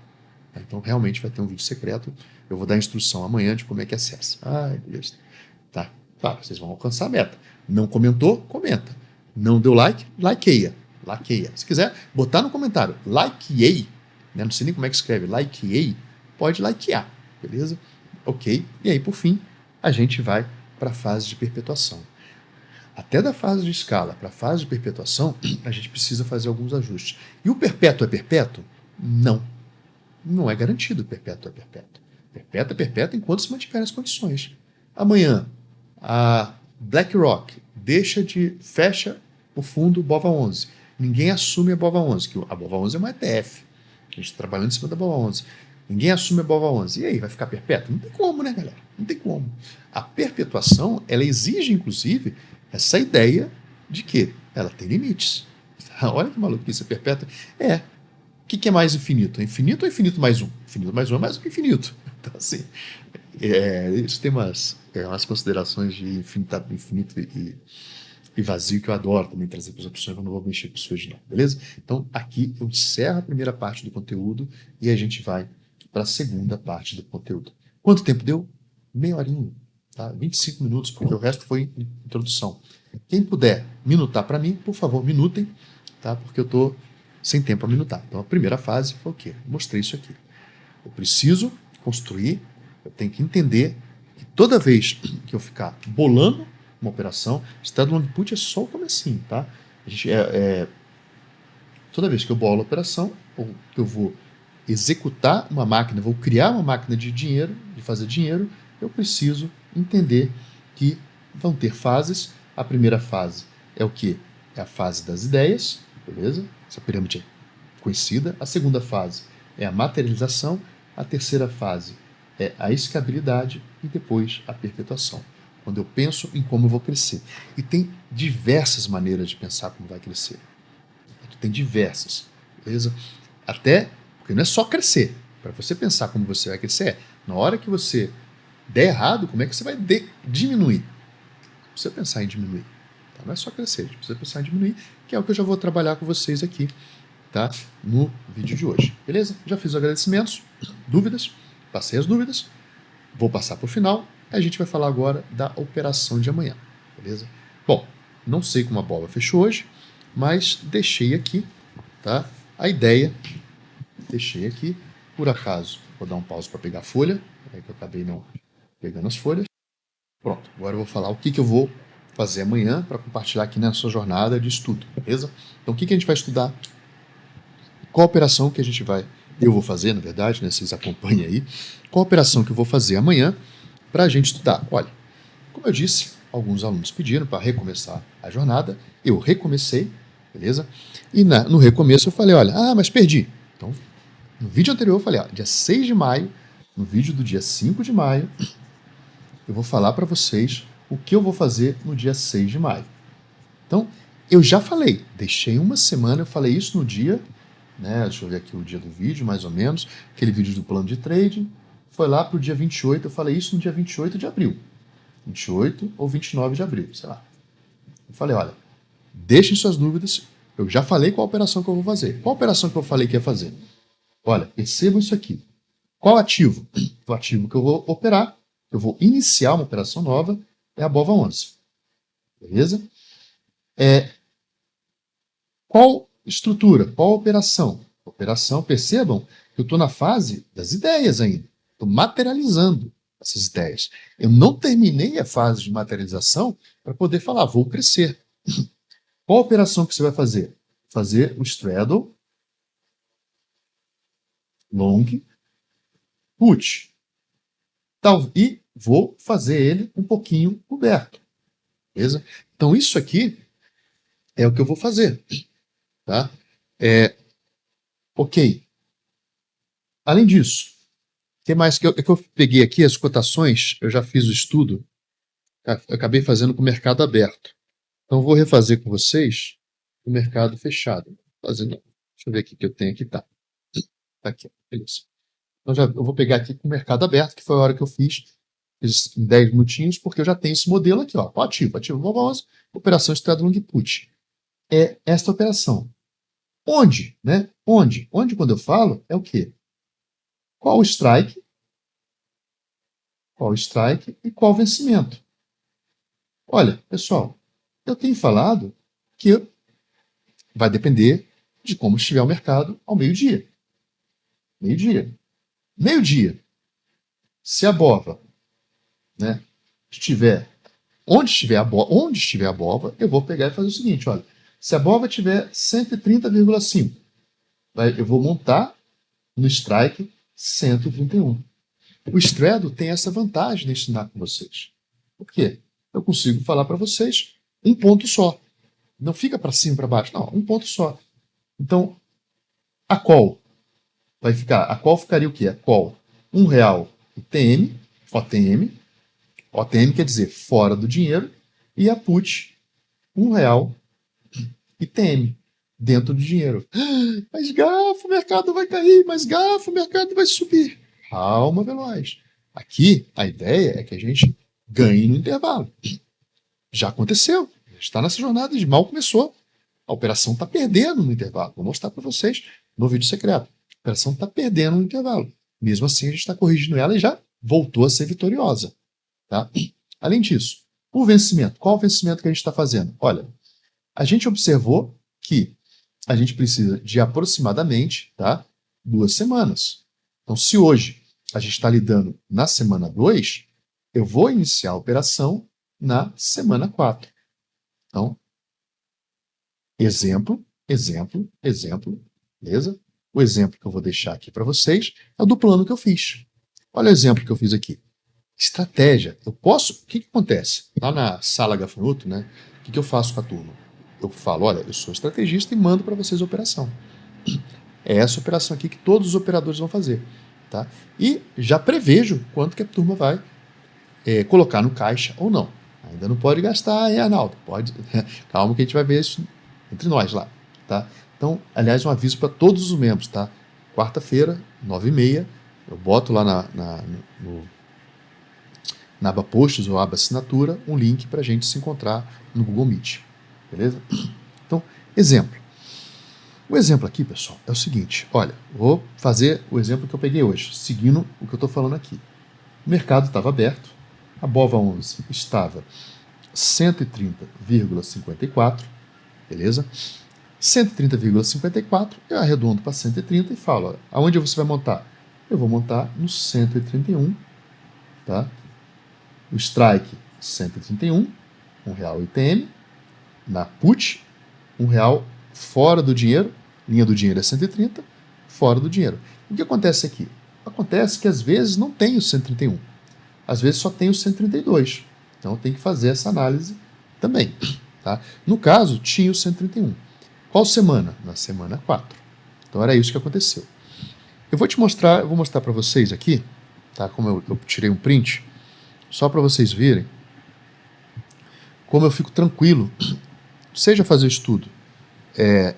Então, realmente vai ter um vídeo secreto. Eu vou dar a instrução amanhã de como é que acessa. Beleza. Tá, vocês vão alcançar a meta. Não comentou? Comenta. Não deu like? Likeia. Likeia. Se quiser botar no comentário, likeei, né? Não sei nem como é que escreve, likeei, pode likear, beleza? Ok. E aí, por fim, a gente vai para a fase de perpetuação. Até da fase de escala para a fase de perpetuação, a gente precisa fazer alguns ajustes. E o perpétuo é perpétuo? Não. Não é garantido perpétuo é perpétuo. Perpétuo é perpétuo enquanto se mantiverem as condições. Amanhã, a BlackRock fecha o fundo BOVA11. Ninguém assume a BOVA11, que a BOVA11 é uma ETF. A gente está trabalhando em cima da BOVA11. Ninguém assume a BOVA11. E aí, vai ficar perpétuo? Não tem como, né, galera? Não tem como. A perpetuação, ela exige, inclusive, essa ideia de que ela tem limites. Olha que maluquice, a perpétua. O que é mais infinito? É infinito ou infinito mais um? Infinito mais um é mais do que infinito. Então, assim, isso tem umas considerações de infinito e vazio que eu adoro também trazer para as opções, mas não vou mexer com isso hoje não, beleza? Então, aqui eu encerro a primeira parte do conteúdo e a gente vai para a segunda parte do conteúdo. Quanto tempo deu? Meia horinha, tá? 25 minutos, porque o resto foi introdução. Quem puder minutar para mim, por favor, minutem, tá? Porque eu estou sem tempo para minutar. Então, a primeira fase foi o quê? Mostrei isso aqui. Eu preciso construir, eu tenho que entender que toda vez que eu ficar bolando uma operação, Straddle Long Put é só o comecinho, tá? A gente toda vez que eu bolo a operação, ou que eu vou executar uma máquina, vou criar uma máquina de dinheiro, de fazer dinheiro, eu preciso entender que vão ter fases. A primeira fase é o quê? É a fase das ideias, beleza? Essa pirâmide é conhecida. A segunda fase é a materialização. A terceira fase é a escalabilidade e depois a perpetuação, quando eu penso em como eu vou crescer. E tem diversas maneiras de pensar como vai crescer. Tem diversas, beleza? Até porque não é só crescer. Para você pensar como você vai crescer, na hora que você der errado, como é que você vai diminuir? Não precisa pensar em diminuir. Tá? Não é só crescer, a gente precisa pensar em diminuir, que é o que eu já vou trabalhar com vocês aqui, tá? No vídeo de hoje. Beleza? Já fiz os agradecimentos, dúvidas, passei as dúvidas, vou passar para o final, e a gente vai falar agora da operação de amanhã. Beleza? Bom, não sei como a bola fechou hoje, mas deixei aqui, tá? A ideia, deixei aqui, por acaso, vou dar um pause para pegar a folha, é que eu acabei não pegando as folhas. Pronto, agora eu vou falar o que eu vou fazer amanhã para compartilhar aqui na sua jornada de estudo, beleza? Então, o que a gente vai estudar? Qual a operação que eu vou fazer, na verdade, né? Vocês acompanhem aí. Qual a operação que eu vou fazer amanhã para a gente estudar? Olha, como eu disse, alguns alunos pediram para recomeçar a jornada, eu recomecei, beleza? E no recomeço eu falei, olha, mas perdi. Então, no vídeo anterior eu falei, dia 6 de maio, no vídeo do dia 5 de maio, eu vou falar para vocês o que eu vou fazer no dia 6 de maio. Então, eu já falei, deixei uma semana, eu falei isso no dia né? Deixa eu ver aqui o dia do vídeo, mais ou menos. Aquele vídeo do plano de trading. Foi lá para o dia 28, eu falei isso no dia 28 de abril. 28 ou 29 de abril, sei lá. Eu falei, olha, deixem suas dúvidas, eu já falei qual operação que eu vou fazer. Qual operação que eu falei que ia fazer? Olha, percebam isso aqui. Qual ativo? O ativo que eu vou operar, eu vou iniciar uma operação nova, é a BOVA11. Beleza? Qual estrutura? Qual operação? Operação, percebam que eu estou na fase das ideias ainda. Estou materializando essas ideias. Eu não terminei a fase de materialização para poder falar, vou crescer. Qual operação que você vai fazer? Fazer o straddle, long, put. E vou fazer ele um pouquinho coberto. Beleza? Então isso aqui é o que eu vou fazer. Tá? Ok. Além disso, o que mais que eu peguei aqui? As cotações, eu já fiz o estudo, eu acabei fazendo com o mercado aberto. Então vou refazer com vocês o mercado fechado. Deixa eu ver aqui que eu tenho aqui, tá. Tá aqui, beleza. Então eu vou pegar aqui com o mercado aberto, que foi a hora que eu fiz em 10 minutinhos, porque eu já tenho esse modelo aqui, ó. Ativo BOVA11, operação straddle long put. É esta operação. Onde, né? Onde quando eu falo, é o quê? Qual o strike? Qual o strike e qual o vencimento? Olha, pessoal, eu tenho falado que vai depender de como estiver o mercado ao meio-dia. Meio-dia. Se a BOVA, né, estiver onde estiver a BOVA, eu vou pegar e fazer o seguinte, olha, se a BOVA tiver 130,5, eu vou montar no strike 131. O straddle tem essa vantagem de ensinar com vocês. Por quê? Eu consigo falar para vocês um ponto só. Não fica para cima e para baixo, não, um ponto só. Então, a call ficaria o quê? A call, R$1 ITM, OTM quer dizer fora do dinheiro, e a put, R$1 ITM, dentro do dinheiro. Mas Gafo, o mercado vai cair, mas Gafo, o mercado vai subir. Calma, Veloz. Aqui, a ideia é que a gente ganhe no intervalo. Já aconteceu. Está nessa jornada de mal começou. A operação está perdendo no intervalo. Vou mostrar para vocês no vídeo secreto. A operação está perdendo no intervalo. Mesmo assim, a gente está corrigindo ela e já voltou a ser vitoriosa. Tá? Além disso, o vencimento. Qual o vencimento que a gente está fazendo? Olha, a gente observou que a gente precisa de aproximadamente, tá, 2 semanas. Então, se hoje a gente está lidando na semana 2, eu vou iniciar a operação na semana 4. Então, exemplo, beleza? O exemplo que eu vou deixar aqui para vocês é o do plano que eu fiz. Olha o exemplo que eu fiz aqui. Estratégia. O que acontece? Lá na sala Gafanhoto, né? O que eu faço com a turma? Eu falo, olha, eu sou estrategista e mando para vocês a operação. É essa operação aqui que todos os operadores vão fazer. Tá? E já prevejo quanto que a turma vai colocar no caixa ou não. Ainda não pode gastar, hein, Arnaldo? Pode. Calma que a gente vai ver isso entre nós lá. Tá? Então, aliás, um aviso para todos os membros. Tá? Quarta-feira, 9h30, eu boto lá na aba posts ou aba assinatura um link para a gente se encontrar no Google Meet. Beleza? Então, exemplo. O exemplo aqui, pessoal, é o seguinte. Olha, vou fazer o exemplo que eu peguei hoje, seguindo o que eu estou falando aqui. O mercado estava aberto, a BOVA11 estava 130,54, beleza? 130,54, eu arredondo para 130 e falo, olha, aonde você vai montar? Eu vou montar no 131, tá? O strike, 131, R$1 ITM, na put, R$1 fora do dinheiro, linha do dinheiro é 130, fora do dinheiro. O que acontece aqui? Acontece que às vezes não tem o 131, às vezes só tem o 132. Então tem que fazer essa análise também. Tá? No caso, tinha o 131. Qual semana? Na semana 4. Então era isso que aconteceu. Eu vou mostrar para vocês aqui, tá? Como eu tirei um print, só para vocês verem como eu fico tranquilo, seja fazer o estudo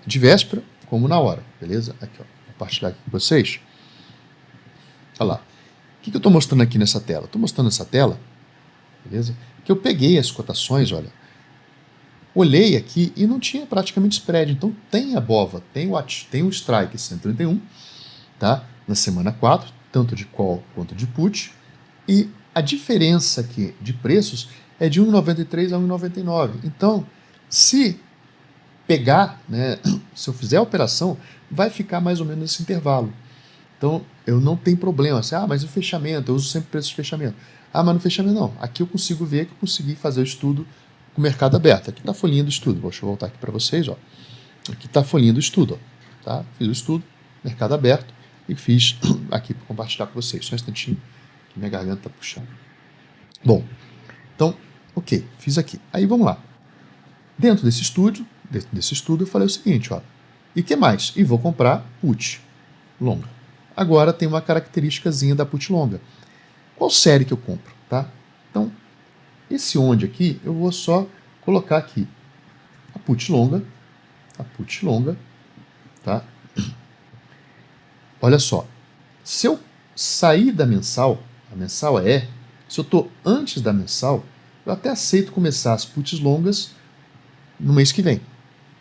de véspera, como na hora, beleza? Aqui, ó, vou compartilhar aqui com vocês. Olha lá. O que eu estou mostrando aqui nessa tela? Estou mostrando nessa tela, beleza? Que eu peguei as cotações, olha, olhei aqui e não tinha praticamente spread. Então tem a BOVA, tem o strike 131, tá? Na semana 4, tanto de call quanto de put. E a diferença aqui de preços é de 1,93 a 1,99. Então, se pegar, né, se eu fizer a operação, vai ficar mais ou menos nesse intervalo. Então, eu não tenho problema. Assim, mas o fechamento, eu uso sempre preço de fechamento. Mas no fechamento não. Aqui eu consigo ver que eu consegui fazer o estudo com o mercado aberto. Aqui está a folhinha do estudo. Deixa eu voltar aqui para vocês. Ó. Aqui está a folhinha do estudo. Ó. Tá? Fiz o estudo, mercado aberto, e fiz aqui para compartilhar com vocês. Só um instantinho, que minha garganta está puxando. Bom, então, ok, fiz aqui. Aí vamos lá. Dentro desse estudo, eu falei o seguinte, ó. E que mais? E vou comprar put longa. Agora tem uma característicazinha da put longa. Qual série que eu compro, tá? Então, esse onde aqui, eu vou só colocar aqui a put longa, tá? Olha só, se eu sair da mensal, a mensal é, se eu estou antes da mensal, eu até aceito começar as puts longas no mês que vem.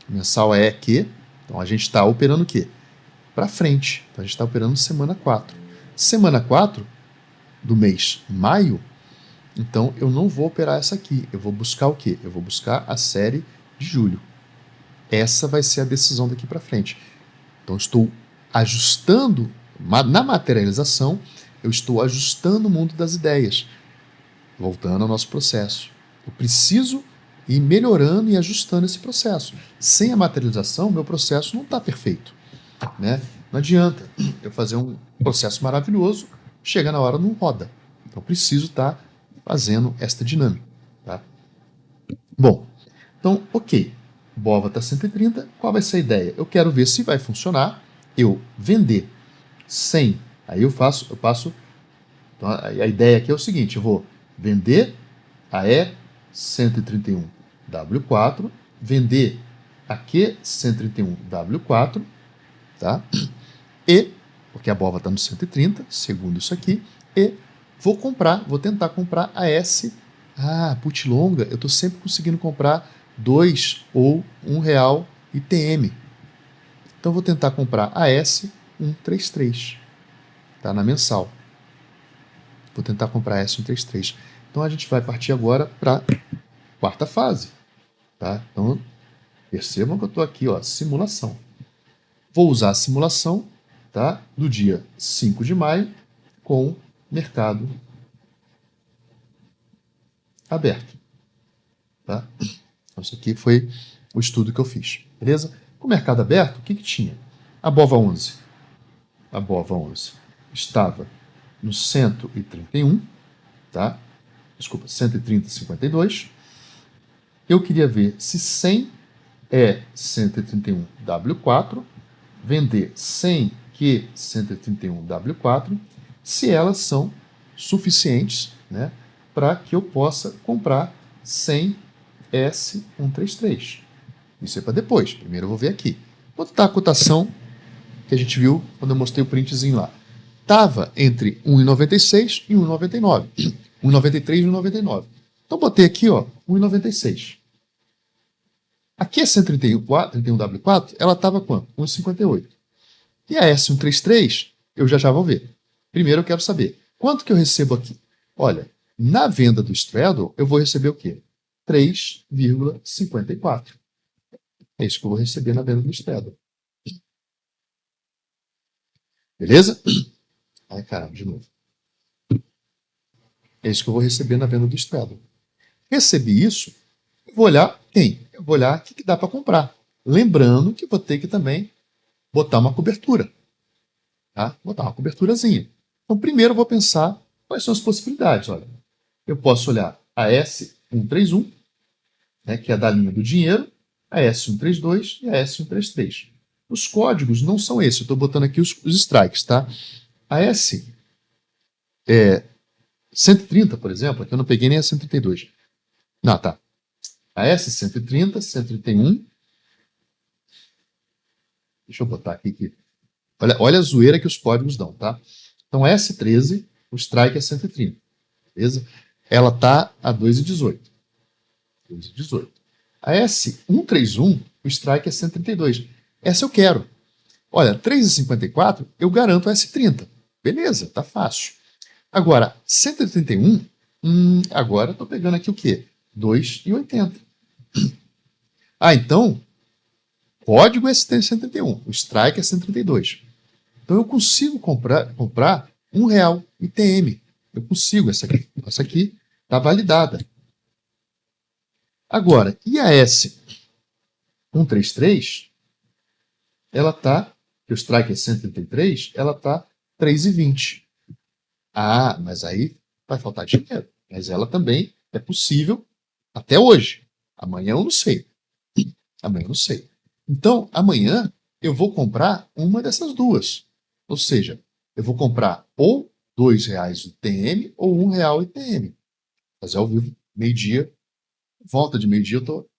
A mensal é que, então a gente está operando o quê? Para frente. Então a gente está operando semana 4. Semana 4 do mês maio, então eu não vou operar essa aqui. Eu vou buscar o quê? Eu vou buscar a série de julho. Essa vai ser a decisão daqui para frente. Então estou ajustando, na materialização, eu estou ajustando o mundo das ideias. Voltando ao nosso processo. Eu preciso ir melhorando e ajustando esse processo. Sem a materialização, meu processo não está perfeito. Né? Não adianta eu fazer um processo maravilhoso, chega na hora não roda. Então preciso estar fazendo esta dinâmica. Tá? Bom, então ok, BOVA está 130, qual vai ser a ideia? Eu quero ver se vai funcionar, eu vender 100, aí eu passo, então a ideia aqui é o seguinte, eu vou vender a E131W4, vender a Q131W4, tá? E, porque a BOVA está no 130, segundo isso aqui, e vou tentar comprar a S. Put longa, eu estou sempre conseguindo comprar 2 ou R$1 ITM. Então vou tentar comprar a S133, tá? Na mensal. Vou tentar comprar a S133. Então a gente vai partir agora para a quarta fase, tá? Então percebam que eu estou aqui, ó, simulação. Vou usar a simulação, tá, do dia 5 de maio com mercado aberto. Tá? Então, isso aqui foi o estudo que eu fiz. Beleza? Com o mercado aberto, o que tinha? A BOVA 11. A BOVA 11 estava no 131, tá? Desculpa, 130,52. Eu queria ver se 100 é 131W4, vender 100 que 131W4, se elas são suficientes, né, para que eu possa comprar 100 S133. Isso é para depois. Primeiro eu vou ver aqui. Quanto está a cotação que a gente viu quando eu mostrei o printzinho lá? Estava entre 1,96 e 1,99. 1,93 e 1,99. Então botei aqui, ó, 1,96. Aqui a 131W4, ela estava quanto? 1,58. E a S133, eu já vou ver. Primeiro eu quero saber, quanto que eu recebo aqui? Olha, na venda do Straddle, eu vou receber o quê? 3,54. É isso que eu vou receber na venda do Straddle. Beleza? Ai, caramba, de novo. É isso que eu vou receber na venda do Straddle. Recebi isso, eu vou olhar quem? Eu vou olhar o que dá para comprar. Lembrando que vou ter que também botar uma cobertura. Tá? Botar uma coberturazinha. Então, primeiro eu vou pensar quais são as possibilidades. Olha, eu posso olhar a S131, né, que é da linha do dinheiro, a S132 e a S133. Os códigos não são esses, eu estou botando aqui os strikes. Tá? A S130, por exemplo, aqui eu não peguei nem a 132. Não, tá. A S130, 131, Deixa eu botar aqui que... Olha a zoeira que os códigos dão, tá? Então, S13, o strike é 130, beleza? Ela tá a 2,18. 2,18. A S131, o strike é 132. Essa eu quero. Olha, 3,54 eu garanto a S30. Beleza, tá fácil. Agora, 131, agora eu tô pegando aqui o quê? 2,80. Ah, então, código é 131, o strike é 132. Então eu consigo comprar R$ 1 ITM. Eu consigo, essa aqui está validada. Agora, e a S133, ela está, que o strike é 133, ela está 3,20. Ah, mas aí vai faltar dinheiro. Mas ela também é possível até hoje. Amanhã eu não sei. Amanhã eu não sei. Então, amanhã eu vou comprar uma dessas duas. Ou seja, eu vou comprar ou R$ 2 ITM ou R$ 1 ITM. Fazer ao vivo, meio-dia. Volta de meio-dia eu estou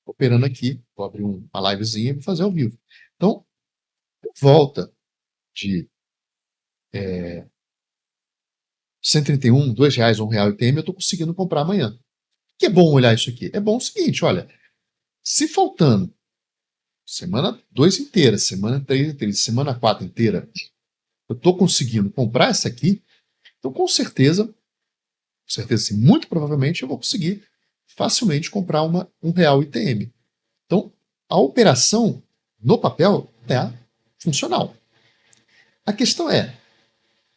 operando aqui. Vou abrir uma livezinha e vou fazer ao vivo. Então, por volta de 131, R$ 2, R$ 1 ITM, eu estou conseguindo comprar amanhã. Que é bom olhar isso aqui? É bom o seguinte, olha, se faltando semana 2 inteira, semana 3 inteira, semana 4 inteira, eu estou conseguindo comprar essa aqui, então com certeza sim, muito provavelmente eu vou conseguir facilmente comprar um real ITM. Então, a operação no papel é funcional. A questão é,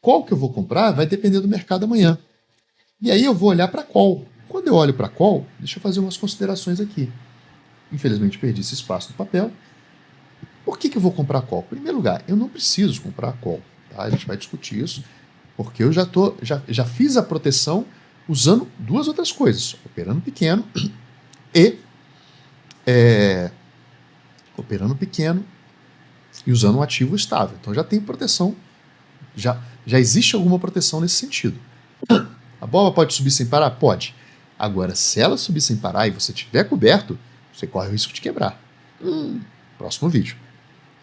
qual que eu vou comprar vai depender do mercado amanhã. E aí eu vou olhar para qual. Quando eu olho para qual, deixa eu fazer umas considerações aqui. Infelizmente perdi esse espaço no papel. Por que eu vou comprar call? Em primeiro lugar, eu não preciso comprar call. Tá? A gente vai discutir isso, porque eu já fiz a proteção usando duas outras coisas. Operando pequeno e usando um ativo estável. Então já tem proteção, já existe alguma proteção nesse sentido. A bola pode subir sem parar? Pode. Agora, se ela subir sem parar e você estiver coberto, você corre o risco de quebrar. Próximo vídeo.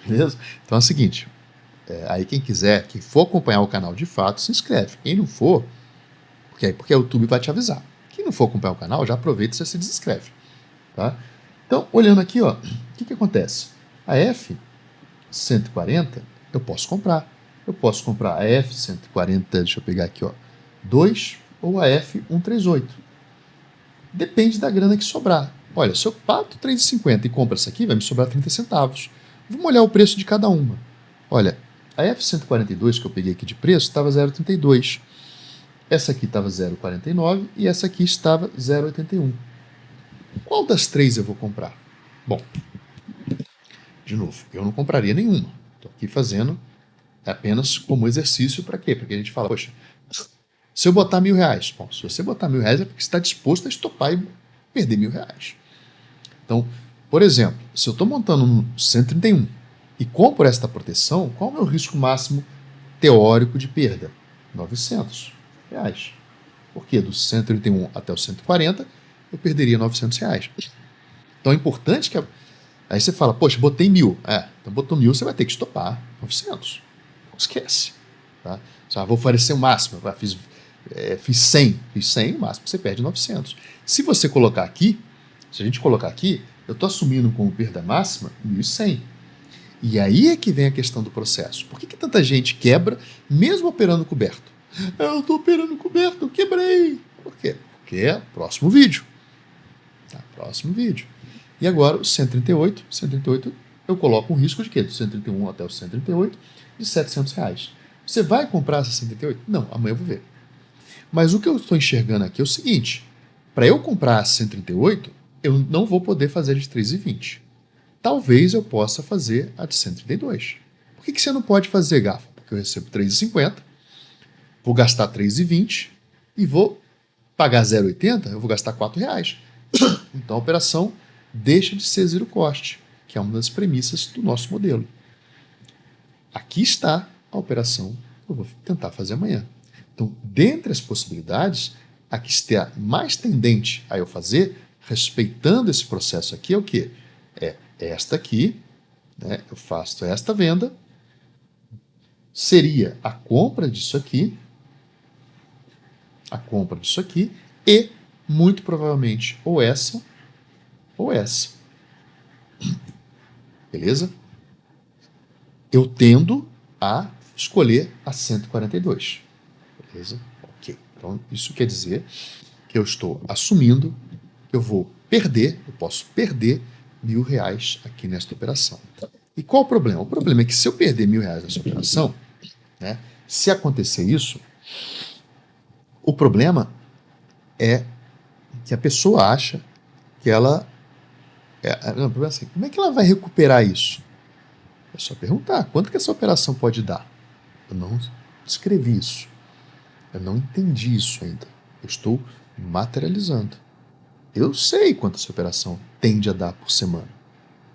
Beleza? Então é o seguinte, aí quem quiser, quem for acompanhar o canal de fato, se inscreve. Quem não for, porque o YouTube vai te avisar. Quem não for acompanhar o canal, já aproveita e já se desinscreve. Tá? Então, olhando aqui, ó, o que acontece? A F140 eu posso comprar. Eu posso comprar a F140, deixa eu pegar aqui, ó, 2 ou a F138. Depende da grana que sobrar. Olha, se eu pago 3,50 e compro essa aqui, vai me sobrar 30 centavos. Vamos olhar o preço de cada uma. Olha, a F142 que eu peguei aqui de preço estava 0,32. Essa aqui estava 0,49 e essa aqui estava 0,81. Qual das três eu vou comprar? Bom, de novo, eu não compraria nenhuma. Estou aqui fazendo apenas como exercício para quê? Porque a gente fala, poxa, se eu botar R$ 1.000, bom, se você botar R$ 1.000 é porque você está disposto a estopar e perder R$ 1.000. Então, por exemplo, se eu estou montando um 131 e compro esta proteção, qual é o meu risco máximo teórico de perda? R$ 900. Porque do 131 até o 140 eu perderia R$ 900. Então é importante que... Aí você fala, poxa, botei 1.000. Então botou 1.000, você vai ter que estopar 900. Não esquece. Tá? Só vou oferecer o máximo. Fiz 100. Fiz 100, o máximo você perde 900. Se você colocar aqui, se a gente colocar aqui, eu estou assumindo como perda máxima 1.100. E aí é que vem a questão do processo. Por que tanta gente quebra, mesmo operando coberto? Eu estou operando coberto, eu quebrei. Por quê? Porque é próximo vídeo. Tá? Próximo vídeo. E agora o 138 eu coloco um risco de quê? Do 131 até o 138, de R$ 700. Você vai comprar essa 138? Não, amanhã eu vou ver. Mas o que eu estou enxergando aqui é o seguinte, para eu comprar a 138, eu não vou poder fazer a de 3,20. Talvez eu possa fazer a de 132. Por que você não pode fazer, Gafa? Porque eu recebo 3,50, vou gastar 3,20 e vou pagar 0,80, eu vou gastar R$ 4. Então a operação deixa de ser zero cost, que é uma das premissas do nosso modelo. Aqui está a operação que eu vou tentar fazer amanhã. Então, dentre as possibilidades, a que está mais tendente a eu fazer, respeitando esse processo aqui, é o quê? É esta aqui né? Eu faço esta venda, seria a compra disso aqui, e muito provavelmente ou essa ou essa. Beleza? Eu tendo a escolher a 142. Beleza? Ok. Então, isso quer dizer que eu estou assumindo que eu posso perder R$ 1.000 aqui nesta operação. E qual o problema? O problema é que se eu perder R$ 1.000 nessa operação, né, se acontecer isso, o problema é que a pessoa acha que ela... não, o problema é assim, como é que ela vai recuperar isso? É só perguntar, quanto que essa operação pode dar? Eu não escrevi isso. Eu não entendi isso ainda. Eu estou materializando. Eu sei quanto essa operação tende a dar por semana.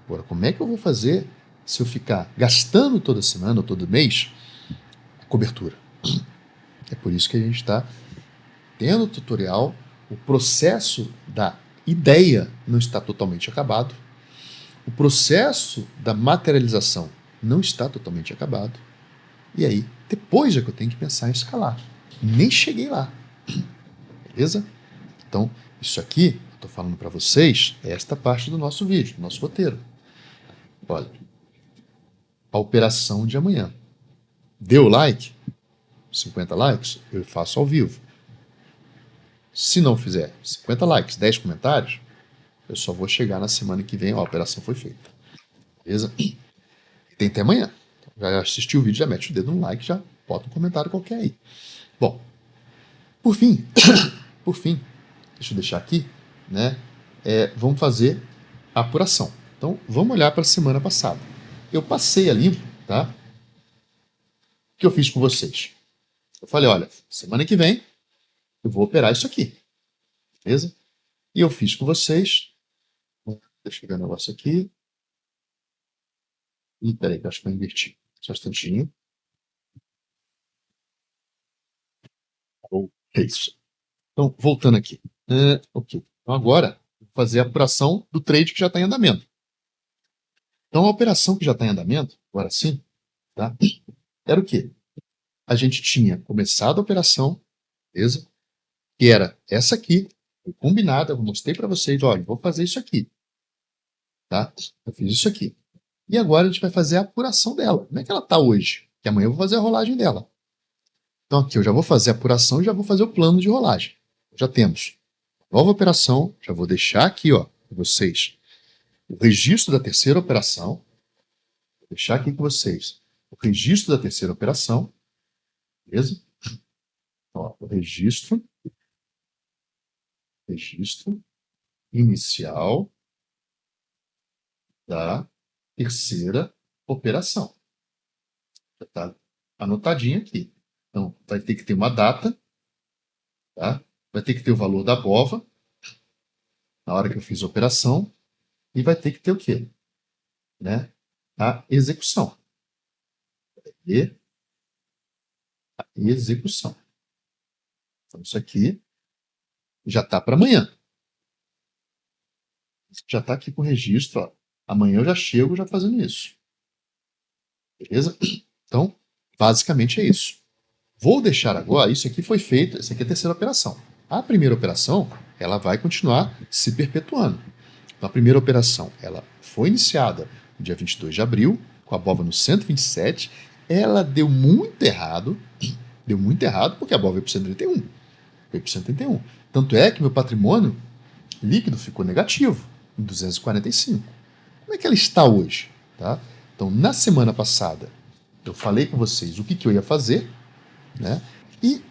Agora, como é que eu vou fazer se eu ficar gastando toda semana ou todo mês a cobertura? É por isso que a gente está tendo o tutorial. O processo da ideia não está totalmente acabado. O processo da materialização não está totalmente acabado. E aí, depois é que eu tenho que pensar em escalar. Nem cheguei lá. Beleza? Então, isso aqui, eu estou falando para vocês, é esta parte do nosso vídeo, do nosso roteiro. Olha, a operação de amanhã. Deu like? 50 likes? Eu faço ao vivo. Se não fizer 50 likes, 10 comentários, eu só vou chegar na semana que vem, ó, a operação foi feita. Beleza? E tem até amanhã. Já assistiu o vídeo, já mete o dedo no like, já bota um comentário qualquer aí. Bom, por fim, deixa eu deixar aqui, né? Vamos fazer a apuração. Então, vamos olhar para a semana passada. Eu passei a limpo, tá? O que eu fiz com vocês? Eu falei, olha, semana que vem eu vou operar isso aqui, beleza? E eu fiz com vocês. Deixa eu ver o negócio aqui. Ih, peraí, que eu acho que eu inverti. Só um instantinho. É isso. Então, voltando aqui. Ok. Então, agora, vou fazer a apuração do trade que já está em andamento. Então, a operação que já está em andamento, agora sim, tá? Era o quê? A gente tinha começado a operação, beleza? Que era essa aqui, foi combinada, eu mostrei para vocês, olha, vou fazer isso aqui, tá? Eu fiz isso aqui. E agora a gente vai fazer a apuração dela. Como é que ela está hoje? Que amanhã eu vou fazer a rolagem dela. Então aqui eu já vou fazer a apuração e já vou fazer o plano de rolagem. Já temos nova operação, já vou deixar aqui, ó, para vocês o registro da terceira operação. Vou deixar aqui com vocês o registro da terceira operação, beleza? Ó, o registro inicial da terceira operação. Já está anotadinho aqui. Então, vai ter que ter uma data, tá? Vai ter que ter o valor da BOVA na hora que eu fiz a operação e vai ter que ter o quê? Né? A execução. E a execução. Então, isso aqui já está para amanhã. Já está aqui com o registro. Ó. Amanhã eu já chego já fazendo isso. Beleza? Então, basicamente é isso. Vou deixar agora, isso aqui foi feito, essa aqui é a terceira operação. A primeira operação, ela vai continuar se perpetuando. Então, a primeira operação, ela foi iniciada no dia 22 de abril, com a BOVA no 127. Ela deu muito errado porque a BOVA veio para 131. Veio para 131. Tanto é que meu patrimônio líquido ficou negativo, em 245. Como é que ela está hoje? Tá? Então, na semana passada, eu falei com vocês o que eu ia fazer, né? E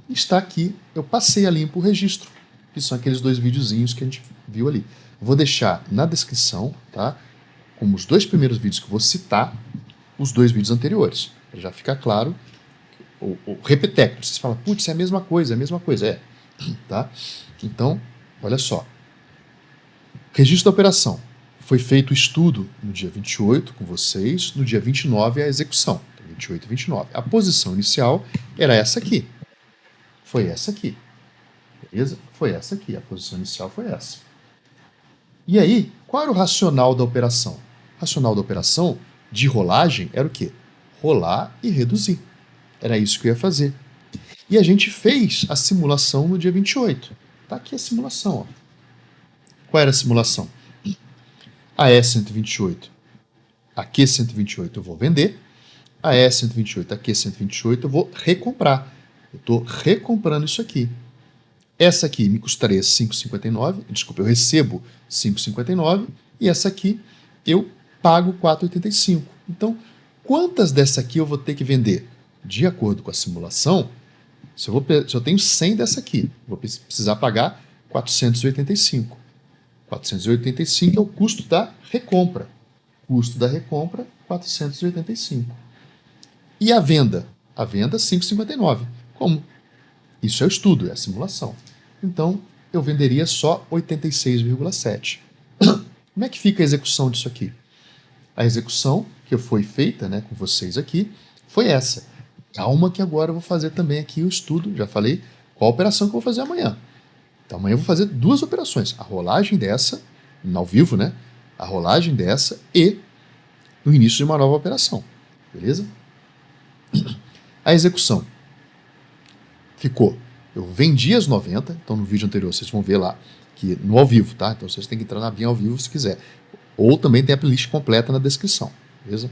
está aqui, eu passei a limpo o registro, que são aqueles 2 videozinhos que a gente viu ali. Vou deixar na descrição, tá? Como os 2 primeiros vídeos que eu vou citar, os 2 vídeos anteriores. Para já ficar claro, o repeteco. Vocês falam, putz, é a mesma coisa, é. Tá? Então, olha só. Registro da operação. Foi feito o estudo no dia 28 com vocês, no dia 29 a execução. 28 e 29. A posição inicial era essa aqui. Foi essa aqui. Beleza? Foi essa aqui. A posição inicial foi essa. E aí, qual era o racional da operação? O racional da operação de rolagem era o quê? Rolar e reduzir. Era isso que eu ia fazer. E a gente fez a simulação no dia 28. Tá aqui a simulação. Ó. Qual era a simulação? A E128, a Q128 eu vou vender. A E128, a Q128 eu vou recomprar. Eu estou recomprando isso aqui. Essa aqui me custaria 5,59. Desculpa, eu recebo 5,59. E essa aqui eu pago 4,85. Então, quantas dessa aqui eu vou ter que vender? De acordo com a simulação, se eu tenho 100 dessa aqui, vou precisar pagar 485. 485 é o custo da recompra. Custo da recompra, 485. E a venda? A venda, 5,59. Como? Isso é o estudo, é a simulação. Então, eu venderia só 86,7. Como é que fica a execução disso aqui? A execução que foi feita, né, com vocês aqui foi essa. Calma que agora eu vou fazer também aqui o estudo, já falei qual a operação que eu vou fazer amanhã. Então amanhã eu vou fazer duas operações, a rolagem dessa, ao vivo, né? A rolagem dessa e no início de uma nova operação, beleza? A execução ficou, eu vendi as 90, então no vídeo anterior vocês vão ver lá, que no ao vivo, tá? Então vocês têm que entrar na BIM ao vivo se quiser. Ou também tem a playlist completa na descrição, beleza?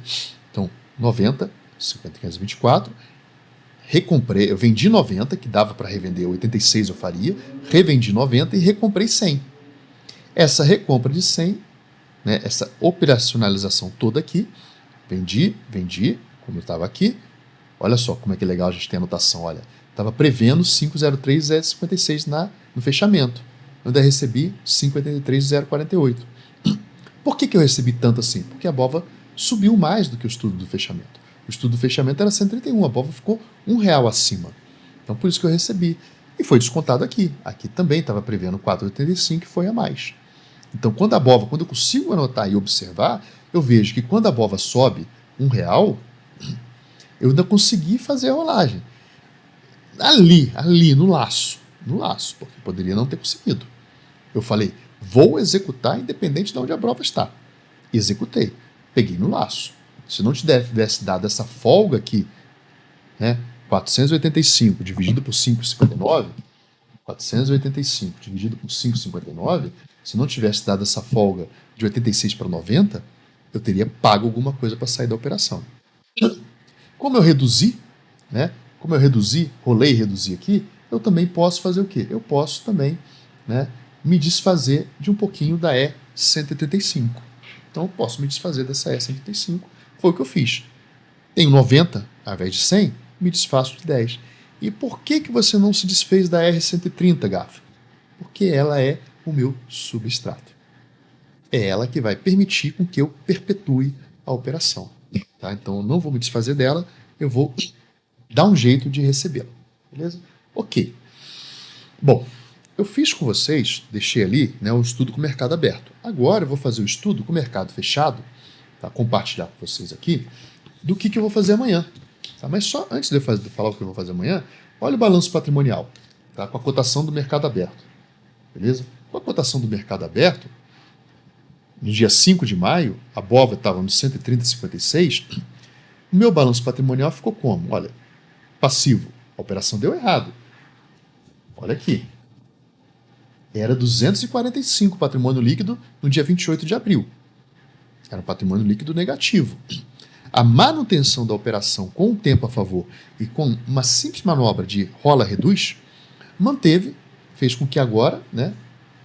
Então, 90, 50,524, recomprei, eu vendi 90, que dava para revender 86 eu faria, revendi 90 e recomprei 100. Essa recompra de 100, né, essa operacionalização toda aqui, vendi, como eu estava aqui, olha só como é que legal a gente tem a anotação, olha, estava prevendo 503,056 no fechamento, eu ainda recebi 583,048. Por que eu recebi tanto assim? Porque a BOVA subiu mais do que o estudo do fechamento. O estudo do fechamento era 131, a BOVA ficou R$1 acima. Então por isso que eu recebi. E foi descontado aqui. Aqui também estava prevendo 4,85 e foi a mais. Então quando eu consigo anotar e observar, eu vejo que quando a BOVA sobe R$1, eu ainda consegui fazer a rolagem. Ali, no laço, porque poderia não ter conseguido. Eu falei, vou executar independente de onde a BOVA está. Executei. Peguei no laço. Se não tivesse dado essa folga aqui, né, 485 dividido por 5,59, 485 dividido por 5,59, se não tivesse dado essa folga de 86 para 90, eu teria pago alguma coisa para sair da operação. Como eu reduzi, né, rolei e reduzi aqui, eu também posso fazer o quê? Eu posso também, né, me desfazer de um pouquinho da E185. Então eu posso me desfazer dessa E185. Foi o que eu fiz. Tenho 90 ao invés de 100, me desfaço de 10. E por que você não se desfez da R130, Gaf? Porque ela é o meu substrato. É ela que vai permitir com que eu perpetue a operação. Tá? Então eu não vou me desfazer dela, eu vou dar um jeito de recebê-la. Beleza? Ok. Bom, eu fiz com vocês, deixei ali, né, o estudo com o mercado aberto. Agora eu vou fazer o estudo com o mercado fechado, tá, compartilhar com vocês aqui, do que eu vou fazer amanhã. Tá? Mas só antes de eu falar o que eu vou fazer amanhã, olha o balanço patrimonial, tá, com a cotação do mercado aberto. Beleza? Com a cotação do mercado aberto, no dia 5 de maio, a BOVA estava no 130,56, o meu balanço patrimonial ficou como? Olha, passivo, a operação deu errado. Olha aqui. Era 245 patrimônio líquido no dia 28 de abril. Era um patrimônio líquido negativo. A manutenção da operação com o tempo a favor e com uma simples manobra de rola-reduz, fez com que agora, né,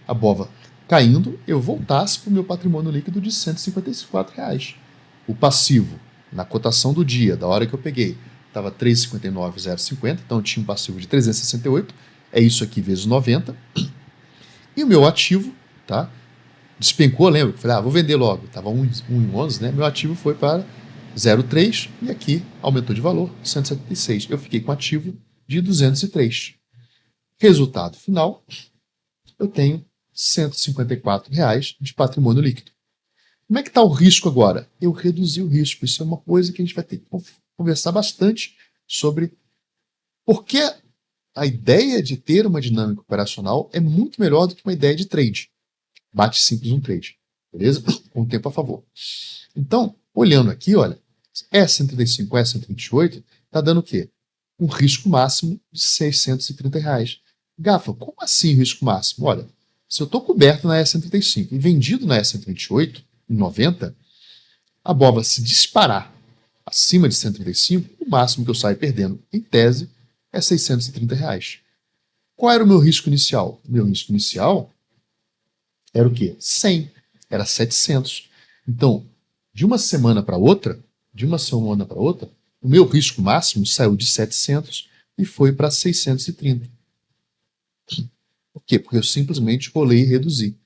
a BOVA caindo, eu voltasse para o meu patrimônio líquido de R$154. O passivo, na cotação do dia, da hora que eu peguei, estava 359,050, então eu tinha um passivo de 368, é isso aqui vezes 90. E o meu ativo, tá, despencou, lembra? Eu falei, vou vender logo. Estava 1 em 11, né? Meu ativo foi para 0,3 e aqui aumentou de valor, 176. Eu fiquei com ativo de 203. Resultado final, eu tenho R$154 de patrimônio líquido. Como é que está o risco agora? Eu reduzi o risco. Isso é uma coisa que a gente vai ter que conversar bastante sobre por que a ideia de ter uma dinâmica operacional é muito melhor do que uma ideia de trade. Bate simples um trade. beleza? Com o tempo a favor. Então, olhando aqui, olha, E135, E128, está dando o quê? Um risco máximo de R$ 630. Gafa, como assim risco máximo? Olha, se eu estou coberto na E135 e vendido na E128, em 90, a BOVA se disparar acima de 135, o máximo que eu saio perdendo, em tese, é R$ 630. Qual era o meu risco inicial? O meu risco inicial era o quê? 100. Era 700. Então, de uma semana para outra, o meu risco máximo saiu de 700 e foi para 630. Por quê? Porque eu simplesmente rolei e reduzi.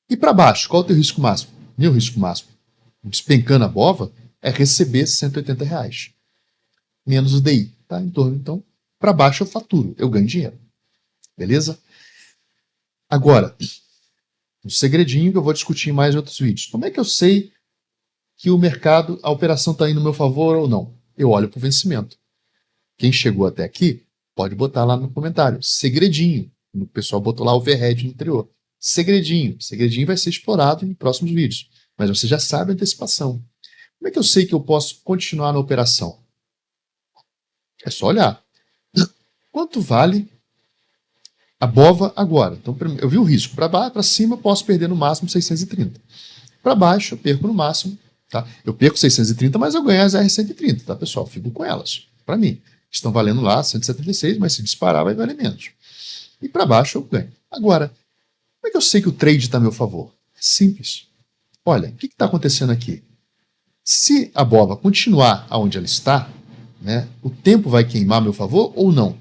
E para baixo, qual é o teu risco máximo? Meu risco máximo, despencando a bova, é receber R$ 180. Menos o DI. Tá? Em torno, então, para baixo eu faturo, eu ganho dinheiro. Beleza? Agora, um segredinho que eu vou discutir em mais outros vídeos. Como é que eu sei que o mercado, a operação está indo no meu favor ou não? Eu olho para o vencimento. Quem chegou até aqui, pode botar lá no comentário. Segredinho. O pessoal botou lá o overhead no anterior. Segredinho. Segredinho vai ser explorado em próximos vídeos. Mas você já sabe a antecipação. Como é que eu sei que eu posso continuar na operação? É só olhar. Quanto vale a BOVA agora? Então, eu vi o risco. Para cima, posso perder no máximo 630. Para baixo, eu perco no máximo. Tá? Eu perco 630, mas eu ganho as R130, tá, pessoal? Fico com elas. Para mim. Estão valendo lá 176, mas se disparar vai valer menos. E para baixo eu ganho. Agora, como é que eu sei que o trade está a meu favor? É simples. Olha, o que está acontecendo aqui? Se a BOVA continuar aonde ela está, né, o tempo vai queimar a meu favor ou não?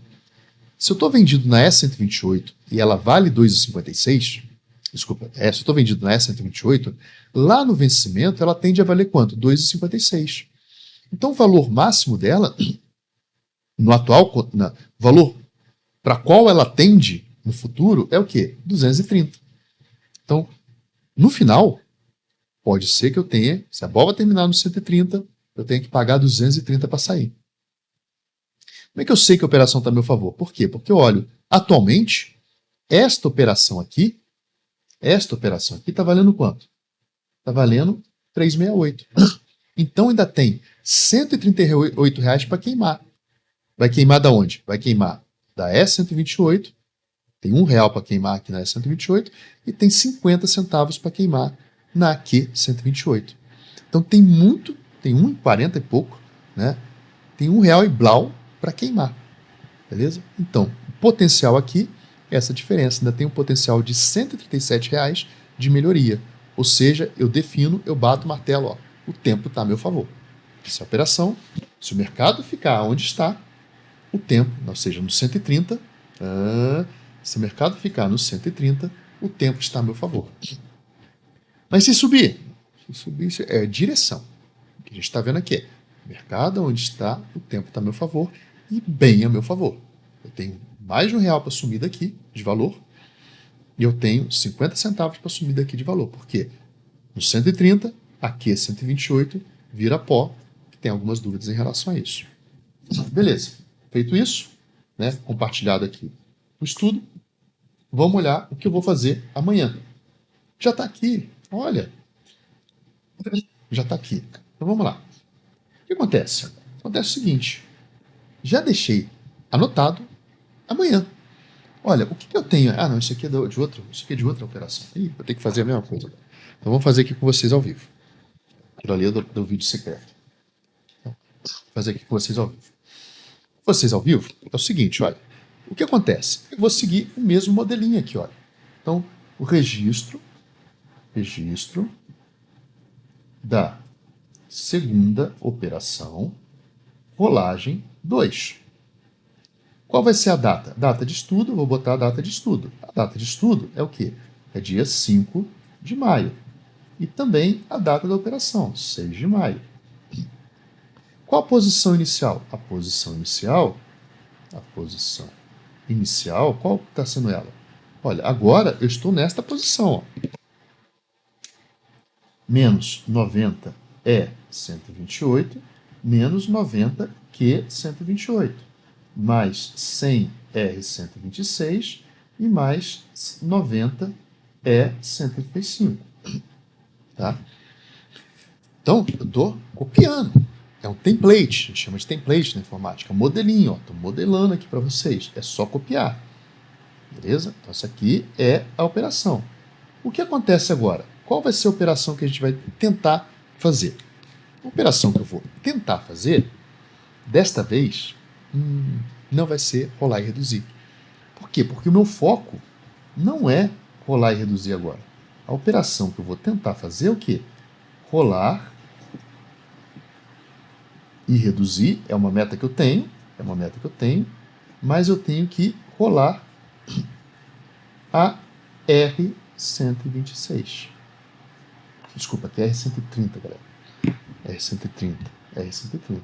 Se eu estou vendido na E128 e ela vale 2,56, desculpa, se eu estou vendido na E128, lá no vencimento ela tende a valer quanto? 2,56. Então o valor máximo dela, no atual, valor para qual ela tende no futuro é o quê? 230. Então, no final, pode ser que eu tenha, se a bola terminar no 130, eu tenha que pagar 230 para sair. Como é que eu sei que a operação está a meu favor? Por quê? Porque eu olho, atualmente, esta operação aqui está valendo quanto? Está valendo 368. Então ainda tem R$ 138 para queimar. Vai queimar da onde? Vai queimar da E128, tem R$ 1 para queimar aqui na E128 e tem 50 centavos para queimar na Q128. Então tem 1,40 e pouco, né? Tem R$ 1 e blau para queimar. Beleza? Então, o potencial aqui é essa diferença. Ainda tem um potencial de R$ 137 de melhoria. Ou seja, eu defino, eu bato o martelo, ó, o tempo está a meu favor. Essa operação, se o mercado ficar onde está, o tempo, ou seja, no 130, se o mercado ficar no 130, o tempo está a meu favor. Mas se subir é direção. O que a gente está vendo aqui é mercado onde está, o tempo está a meu favor e bem a meu favor. Eu tenho mais de R$ 1 para sumir daqui de valor e eu tenho 50 centavos para sumir daqui de valor. Por quê? No 130, aqui 128, vira pó. Tem algumas dúvidas em relação a isso. Beleza. Feito isso, né, compartilhado aqui o estudo, vamos olhar o que eu vou fazer amanhã. Já está aqui, olha. Já está aqui. Então vamos lá. O que acontece? Acontece o seguinte. Já deixei anotado amanhã. Olha, o que eu tenho? Ah, não, isso aqui é de outra, isso aqui é de outra operação. Ih, vou ter que fazer a mesma coisa. Então vamos fazer aqui com vocês ao vivo. Aquilo ali é do vídeo secreto. Então, vou fazer aqui com vocês ao vivo. Vocês ao vivo é o seguinte, olha. O que acontece? Eu vou seguir o mesmo modelinho aqui, olha. Então, o registro da segunda operação, rolagem 2. Qual vai ser a data? Data de estudo, eu vou botar a data de estudo. A data de estudo é o quê? É dia 5 de maio. E também a data da operação, 6 de maio. Qual a posição inicial? A posição inicial, qual está sendo ela? Olha, agora eu estou nesta posição, ó. Menos 90 é 128, menos 90 Q 128, mais 100 R 126 e mais 90 E 135. Tá? Então, eu estou copiando. É um template, a gente chama de template na informática, um modelinho. Estou modelando aqui para vocês. É só copiar. Beleza? Então, essa aqui é a operação. O que acontece agora? Qual vai ser a operação que a gente vai tentar fazer? A operação que eu vou tentar fazer, desta vez, não vai ser rolar e reduzir. Por quê? Porque o meu foco não é rolar e reduzir agora. A operação que eu vou tentar fazer é o quê? Rolar e reduzir é uma meta que eu tenho, mas eu tenho que rolar a R126. Desculpa, aqui é R130, galera. R130. R130.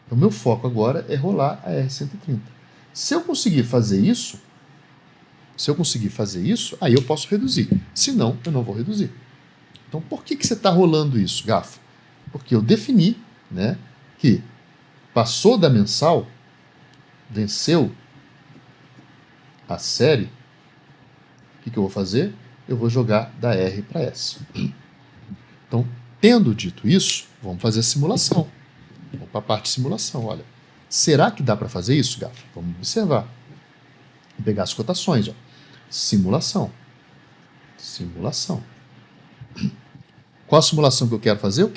Então, meu foco agora é rolar a R130. Se eu conseguir fazer isso, aí eu posso reduzir. Se não, eu não vou reduzir. Então, por que você está rolando isso, Gafo? Porque eu defini, né, que passou da mensal, venceu a série, o que eu vou fazer? Eu vou jogar da R para S. Então, tendo dito isso, vamos fazer a simulação. Vamos para a parte de simulação. Olha, será que dá para fazer isso, Gafo? Vamos observar. Vou pegar as cotações. Ó. Simulação. Simulação. Qual a simulação que eu quero fazer?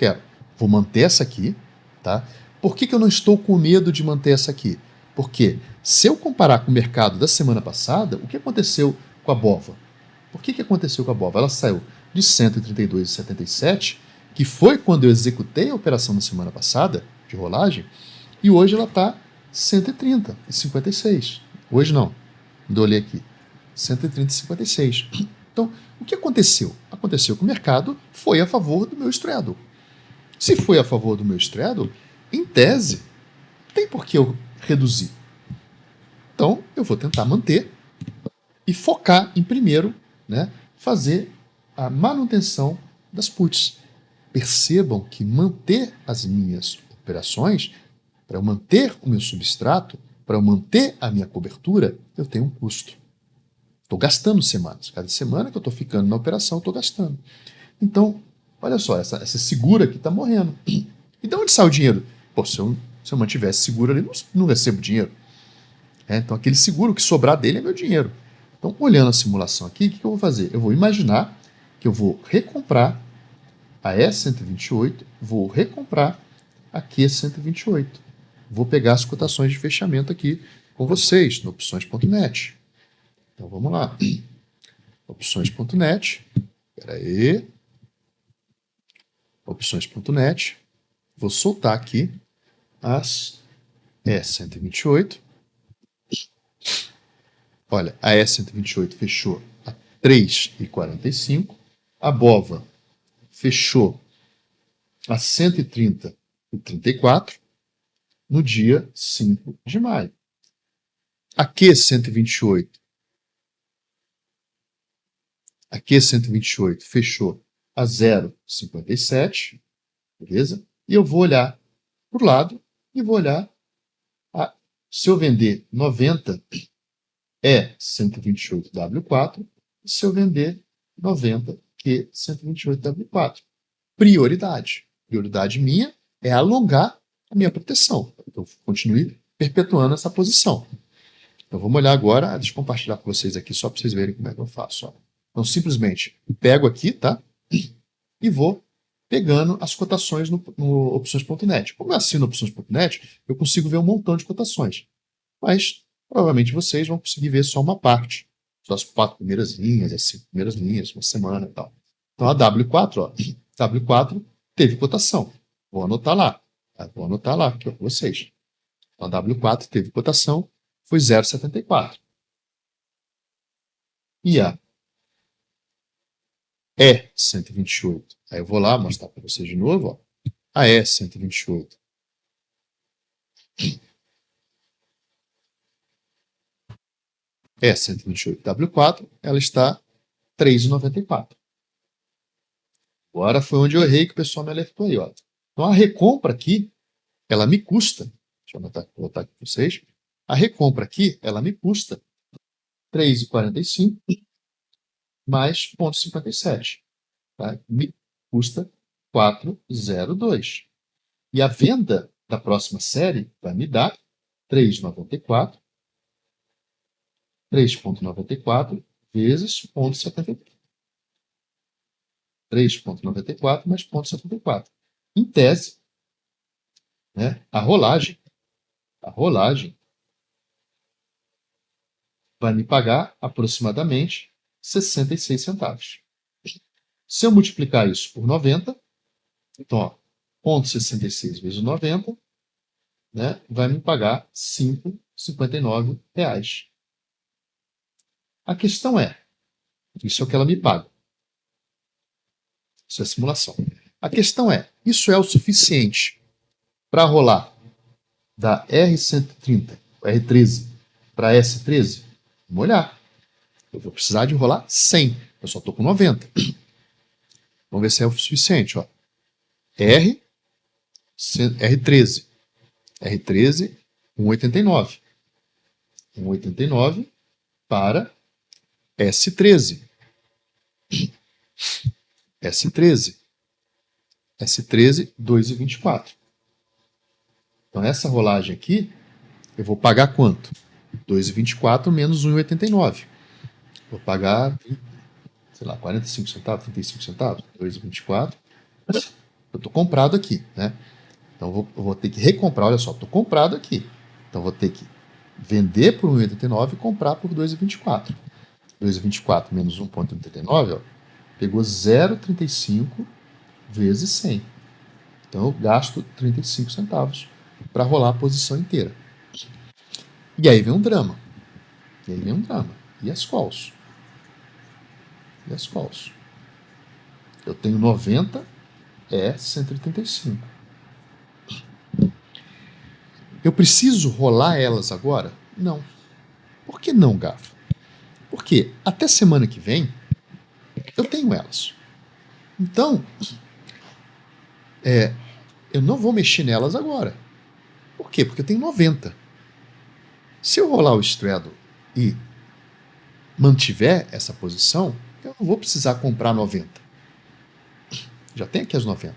Vou manter essa aqui. Tá? Por que eu não estou com medo de manter essa aqui? Porque se eu comparar com o mercado da semana passada, o que aconteceu com a BOVA? Por que aconteceu com a BOVA? Ela saiu de 132,77, que foi quando eu executei a operação na semana passada, de rolagem, e hoje ela está 130,56. Hoje não, eu olhei aqui, 130,56. Então, o que aconteceu? Aconteceu que o mercado foi a favor do meu estreador. Se foi a favor do meu estreador, em tese, tem por que eu reduzir. Então, eu vou tentar manter e focar em primeiro, né, fazer a manutenção das puts. Percebam que manter as minhas operações, para eu manter o meu substrato, para eu manter a minha cobertura, eu tenho um custo. Estou gastando semanas. Cada semana que eu estou ficando na operação, estou gastando. Então, olha só, essa segura aqui está morrendo. E de onde sai o dinheiro? Pô, se eu mantivesse seguro ali, não recebo dinheiro. Então, aquele seguro que sobrar dele é meu dinheiro. Então, olhando a simulação aqui, o que eu vou fazer? Eu vou imaginar que eu vou recomprar a E128, vou recomprar a Q128. Vou pegar as cotações de fechamento aqui com vocês, no opções.net. Então, vamos lá. Opções.net. Espera aí. Opções.net. Vou soltar aqui as E128. Olha, a E128 fechou a 3,45. A BOVA fechou a 130,34 no dia 5 de maio. A Q128 fechou a 0,57, beleza? E eu vou olhar para o lado e vou olhar se eu vender 90 é 128W4, e se eu vender 90 que 128W4. Prioridade. Prioridade minha é alongar a minha proteção. Eu continue perpetuando essa posição. Então vamos olhar agora, deixa eu compartilhar com vocês aqui só para vocês verem como é que eu faço. Ó. Então simplesmente pego aqui, tá? E vou pegando as cotações no opções.net. Como eu assino opções.net, eu consigo ver um montão de cotações. Mas provavelmente vocês vão conseguir ver só uma parte. Só as 4 primeiras linhas, as 5 primeiras linhas, uma semana e tal. Então a W4, ó, W4 teve cotação. Vou anotar lá. Vou anotar lá aqui para vocês. Então a W4 teve cotação, foi 0,74. E a E128. Aí eu vou lá mostrar para vocês de novo. Ó. A E128. E128W4, ela está 3,94. Agora foi onde eu errei que o pessoal me alertou aí. Ó. Então a recompra aqui, ela me custa, deixa eu botar aqui para vocês, a recompra aqui, ela me custa 3,45 mais 0,57. Tá? custa 4,02. E a venda da próxima série vai me dar 3,94 vezes 0,73. 3,94 mais 0,74. Em tese, né, a rolagem vai me pagar aproximadamente 66 centavos. Se eu multiplicar isso por 90, então, ó, 0,66 vezes 90, né, vai me pagar R$ 5,59. A questão é, isso é o que ela me paga. Isso é simulação. A questão é, isso é o suficiente para rolar da R130, R13 para S13? Vamos olhar. Eu vou precisar de rolar 100. Eu só estou com 90. Vamos ver se é o suficiente. Ó. R13. R13, 1,89. 1,89 para S13. S13. S13, 2,24. Então, essa rolagem aqui, eu vou pagar quanto? 2,24 menos 1,89. Vou pagar, sei lá, 45 centavos, 35 centavos, 2,24. Eu estou comprado aqui, né? Então, eu vou ter que recomprar. Olha só, estou comprado aqui. Então, vou ter que vender por 1,89 e comprar por 2,24. 2,24 menos 1,89, ó, pegou 0,35 vezes 100. Então, eu gasto 35 centavos para rolar a posição inteira. E aí vem um drama. E as calls? E as calls? Eu tenho 90, 185. Eu preciso rolar elas agora? Não. Por que não, Gafa? Porque até semana que vem eu tenho elas. Então, eu não vou mexer nelas agora. Por quê? Porque eu tenho 90. Se eu rolar o straddle e mantiver essa posição, eu não vou precisar comprar 90. Já tem aqui as 90.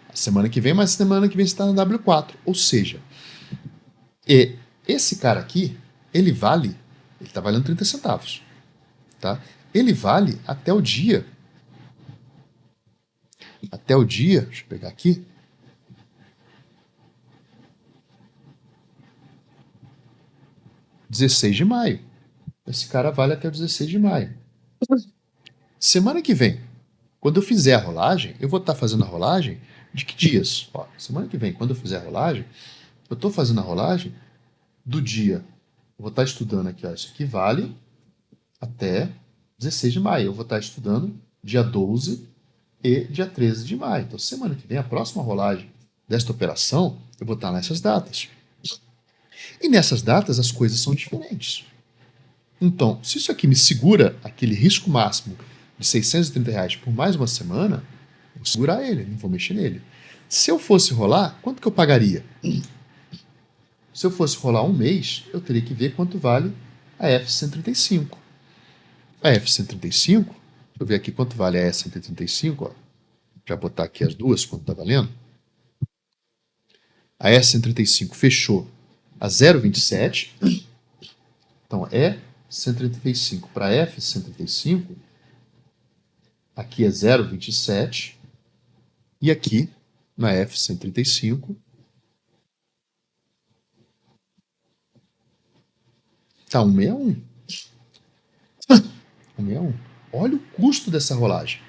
A semana que vem, mas semana que vem está na W4. Ou seja, esse cara aqui, ele está valendo 30 centavos. Tá? Ele vale até o dia, deixa eu pegar aqui, (16 de maio). Esse cara vale até o 16 de maio. Semana que vem, quando eu fizer a rolagem, eu vou estar fazendo a rolagem de que dias? Ó, semana que vem, quando eu fizer a rolagem, eu estou fazendo a rolagem do dia. Eu vou estar estudando aqui, ó, isso aqui vale até 16 de maio. Eu vou estar estudando dia 12 e dia 13 de maio. Então, semana que vem, a próxima rolagem desta operação, eu vou estar nessas datas. E nessas datas as coisas são diferentes. Então, se isso aqui me segura aquele risco máximo de R$630 por mais uma semana, eu vou segurar ele, não vou mexer nele. Se eu fosse rolar, quanto que eu pagaria? Se eu fosse rolar um mês, eu teria que ver quanto vale a F135. A F135, deixa eu ver aqui quanto vale a S135, ó. Já botar aqui as duas, quanto está valendo. A S135 fechou a 0,27. Então, E135 para F135, aqui é 0,27. E aqui, na F135, está 161. 161. Olha o custo dessa rolagem.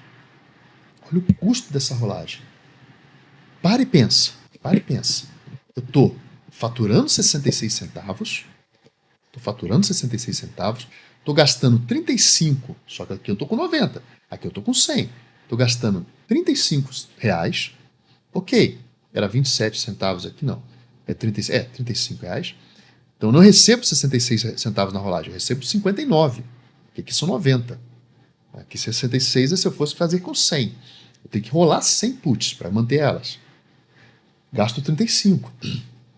Para e pensa. Eu estou faturando 66 centavos. Estou gastando 35, só que aqui eu estou com 90. Aqui eu estou com 100. Estou gastando 35 reais. Ok, era 27 centavos aqui, não. É 35 reais. Então eu não recebo 66 centavos na rolagem, eu recebo 59, porque aqui são 90. Aqui 66 é se eu fosse fazer com 100. Eu tenho que rolar 100 puts para manter elas. Gasto 35.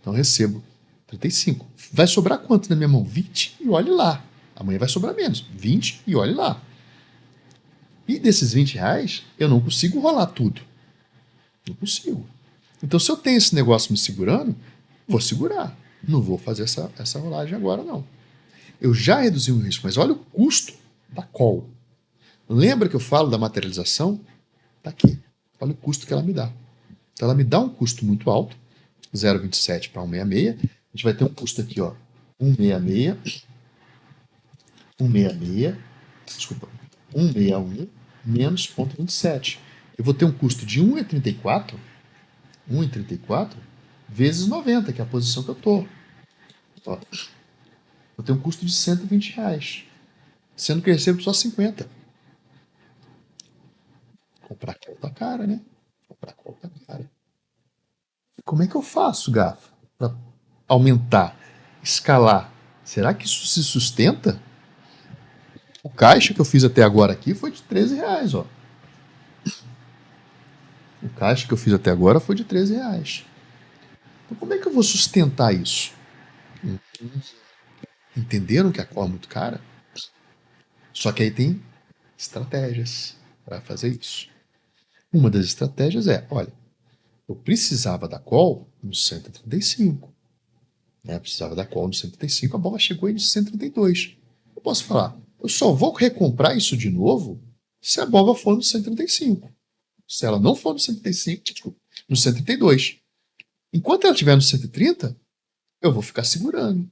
Então eu recebo 35. Vai sobrar quanto na minha mão? 20 e olhe lá. Amanhã vai sobrar menos. 20 e olhe lá. E desses R$ 20, eu não consigo rolar tudo. Não consigo. Então, se eu tenho esse negócio me segurando, vou segurar. Não vou fazer essa rolagem agora, não. Eu já reduzi o risco, mas olha o custo da call. Lembra que eu falo da materialização? Está aqui. Olha o custo que ela me dá. Então, ela me dá um custo muito alto, 0,27 para 166. A gente vai ter um custo aqui, ó, 166, 166, desculpa, 161 menos 0,27. Eu vou ter um custo de 1,34 vezes 90, que é a posição que eu estou. Vou ter um custo de R$ 120, sendo que eu recebo só 50. Comprar call tá cara, né? Comprar call tá cara. Como é que eu faço, Gafa, para aumentar, escalar? Será que isso se sustenta? O caixa que eu fiz até agora aqui foi de R$ 13, ó. O caixa que eu fiz até agora foi de R$ 13. Então, como é que eu vou sustentar isso? Entenderam que a call é muito cara? Só que aí tem estratégias para fazer isso. Uma das estratégias é, olha, eu precisava da call no 135. Né? Eu precisava da call no 135, a bola chegou aí no 132. Eu posso falar, eu só vou recomprar isso de novo se a bola for no 135. Se ela não for no 135, no 132. Enquanto ela estiver no 130, eu vou ficar segurando.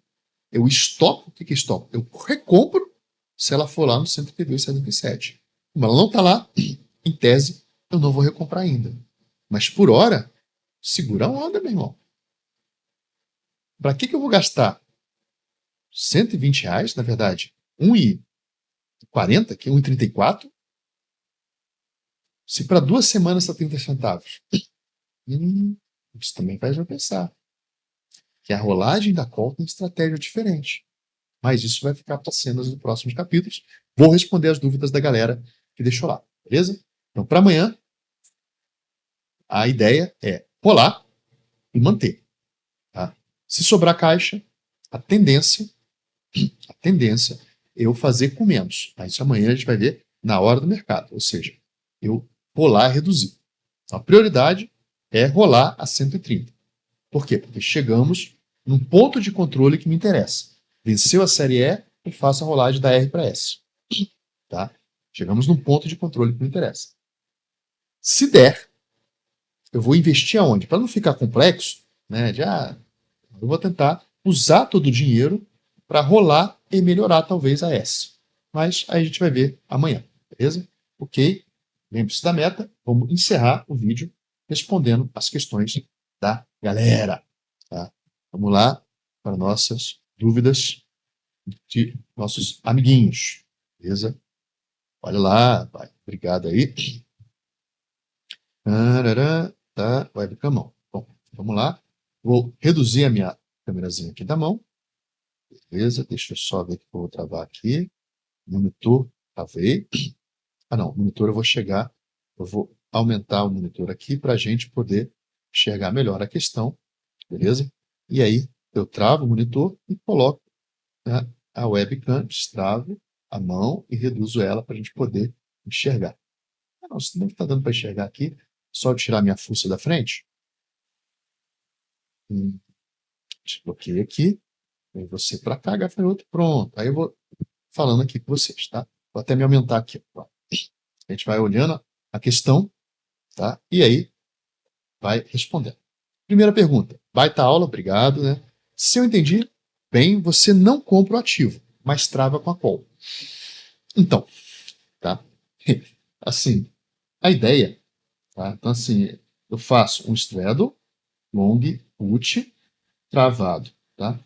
Eu estopo. O que é stop? Eu recompro se ela for lá no 132,77. Como ela não está lá, em tese, eu não vou recomprar ainda. Mas por hora, segura a onda, meu irmão. Para que eu vou gastar R$ 120, na verdade, 1,40, que é 1,34, se para 2 semanas está 30 centavos? Isso também faz eu pensar que a rolagem da call tem estratégia diferente. Mas isso vai ficar para cenas dos próximos capítulos. Vou responder as dúvidas da galera que deixou lá, beleza? Então, para amanhã, a ideia é rolar e manter. Tá? Se sobrar caixa, a tendência é eu fazer com menos. Tá? Isso amanhã a gente vai ver na hora do mercado. Ou seja, eu rolar e reduzir. Então, a prioridade é rolar a 130. Por quê? Porque chegamos num ponto de controle que me interessa. Venceu a série E, eu faço a rolagem da R para S. Tá? Chegamos num ponto de controle que me interessa. Se der, eu vou investir aonde? Para não ficar complexo, né? Eu vou tentar usar todo o dinheiro para rolar e melhorar talvez a S. Mas aí a gente vai ver amanhã, beleza? Ok? Lembre-se da meta. Vamos encerrar o vídeo respondendo as questões da galera. Tá? Vamos lá para nossas dúvidas de nossos amiguinhos. Beleza? Olha lá, pai. Obrigado aí. Tá, webcam. Bom, vamos lá. Vou reduzir a minha câmerazinha aqui da mão. Beleza? Deixa eu só ver que eu vou travar aqui. Monitor, travei. Ah, não. Monitor eu vou chegar. Eu vou aumentar o monitor aqui para a gente poder enxergar melhor a questão. Beleza? E aí eu travo o monitor e coloco, né, a webcam, destravo a mão e reduzo ela para a gente poder enxergar. Ah, não, se não está dando para enxergar aqui, só eu tirar minha fuça da frente. Desbloqueei aqui. Vem você para cá, gafanhoto. Pronto. Aí eu vou falando aqui com vocês, tá? Vou até me aumentar aqui. Ó. A gente vai olhando a questão, tá? E aí vai respondendo. Primeira pergunta. Baita aula, obrigado, né? Se eu entendi bem, você não compra o ativo, mas trava com a call. Então, tá? Assim, a ideia, tá? Então, assim, eu faço um straddle, long, put, travado, tá?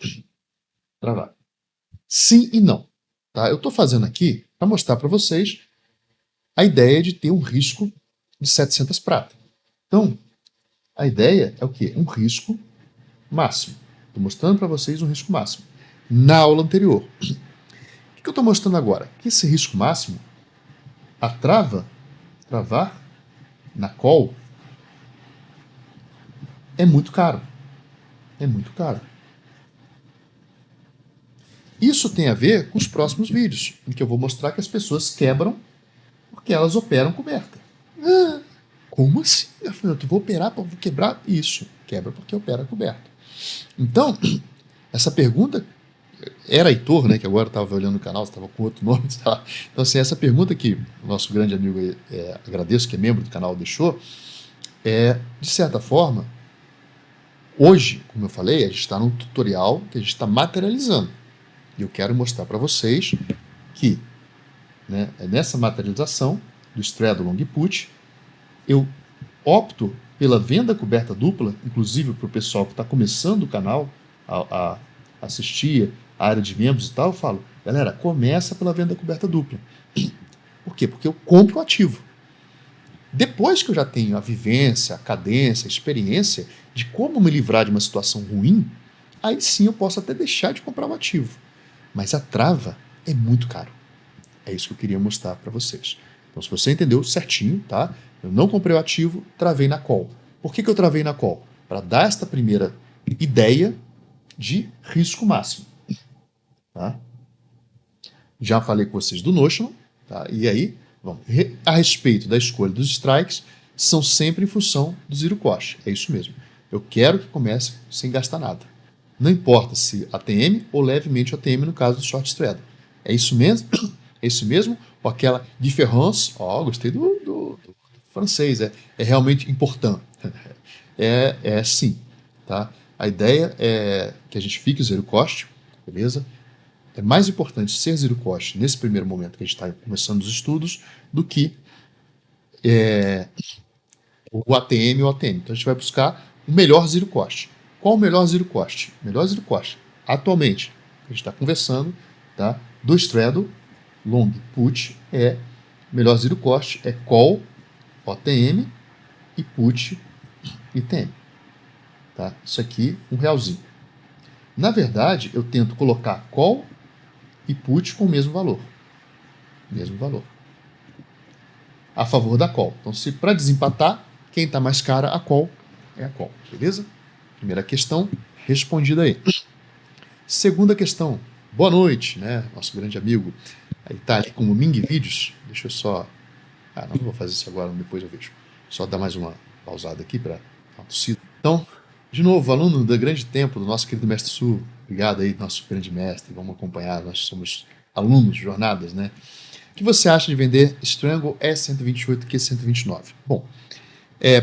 Travado. Sim e não. Tá? Eu estou fazendo aqui para mostrar para vocês a ideia de ter um risco de 700 prata. Então, a ideia é o quê? Um risco máximo. Estou mostrando para vocês um risco máximo. Na aula anterior. O que eu estou mostrando agora? Que esse risco máximo, a travar na call, é muito caro. É muito caro. Isso tem a ver com os próximos vídeos, em que eu vou mostrar que as pessoas quebram Porque elas operam coberta. Ah, como assim, Gafanhoto? Eu vou operar, vou quebrar? Isso, quebra porque opera coberta. Então, essa pergunta era Heitor, né, que agora estava olhando o canal, estava com outro nome, sei lá. Então, assim, essa pergunta que o nosso grande amigo, agradeço, que é membro do canal, deixou, de certa forma, hoje, como eu falei, a gente está num tutorial que a gente está materializando. E eu quero mostrar para vocês que, né, nessa materialização do Straddle Long Put, eu opto pela venda coberta dupla, inclusive para o pessoal que está começando o canal a assistir a área de membros e tal, eu falo, galera, começa pela venda coberta dupla. Por quê? Porque eu compro o ativo. Depois que eu já tenho a vivência, a cadência, a experiência de como me livrar de uma situação ruim, aí sim eu posso até deixar de comprar o ativo. Mas a trava é muito caro. É isso que eu queria mostrar para vocês. Então, se você entendeu certinho, tá? Eu não comprei o ativo, travei na call. Por que eu travei na call? Para dar esta primeira ideia de risco máximo. Tá? Já falei com vocês do Notion, tá? E aí, vamos, a respeito da escolha dos strikes, são sempre em função do zero cost. É isso mesmo. Eu quero que comece sem gastar nada. Não importa se ATM ou levemente ATM no caso do short straddle. É isso mesmo? É isso mesmo? Ou aquela différence? Ó, gostei do francês. É realmente importante. É sim. Tá? A ideia é que a gente fique zero cost, beleza? É mais importante ser zero cost nesse primeiro momento que a gente está começando os estudos do que o ATM ou o ATM. Então a gente vai buscar o melhor zero cost. Qual o melhor zero cost? O melhor zero cost, atualmente, a gente está conversando, tá? Do straddle, long put, melhor zero cost é call, OTM e put, ITM. Tá? Isso aqui, R$1. Na verdade, eu tento colocar call e put com o mesmo valor. Mesmo valor. A favor da call. Então, se para desempatar, quem está mais cara, a call é a call. Beleza? Primeira questão respondida aí. Segunda questão. Boa noite, né? Nosso grande amigo. Aí tá ali com o Ming Vídeos. Deixa eu só. Ah, não vou fazer isso agora, depois eu vejo. Só dar mais uma pausada aqui para uma tossida. Então, de novo, aluno do Grande Tempo, do nosso querido Mestre Su. Obrigado aí, nosso grande mestre. Vamos acompanhar, nós somos alunos de jornadas, né? O que você acha de vender Strangle E128 Q129? Bom,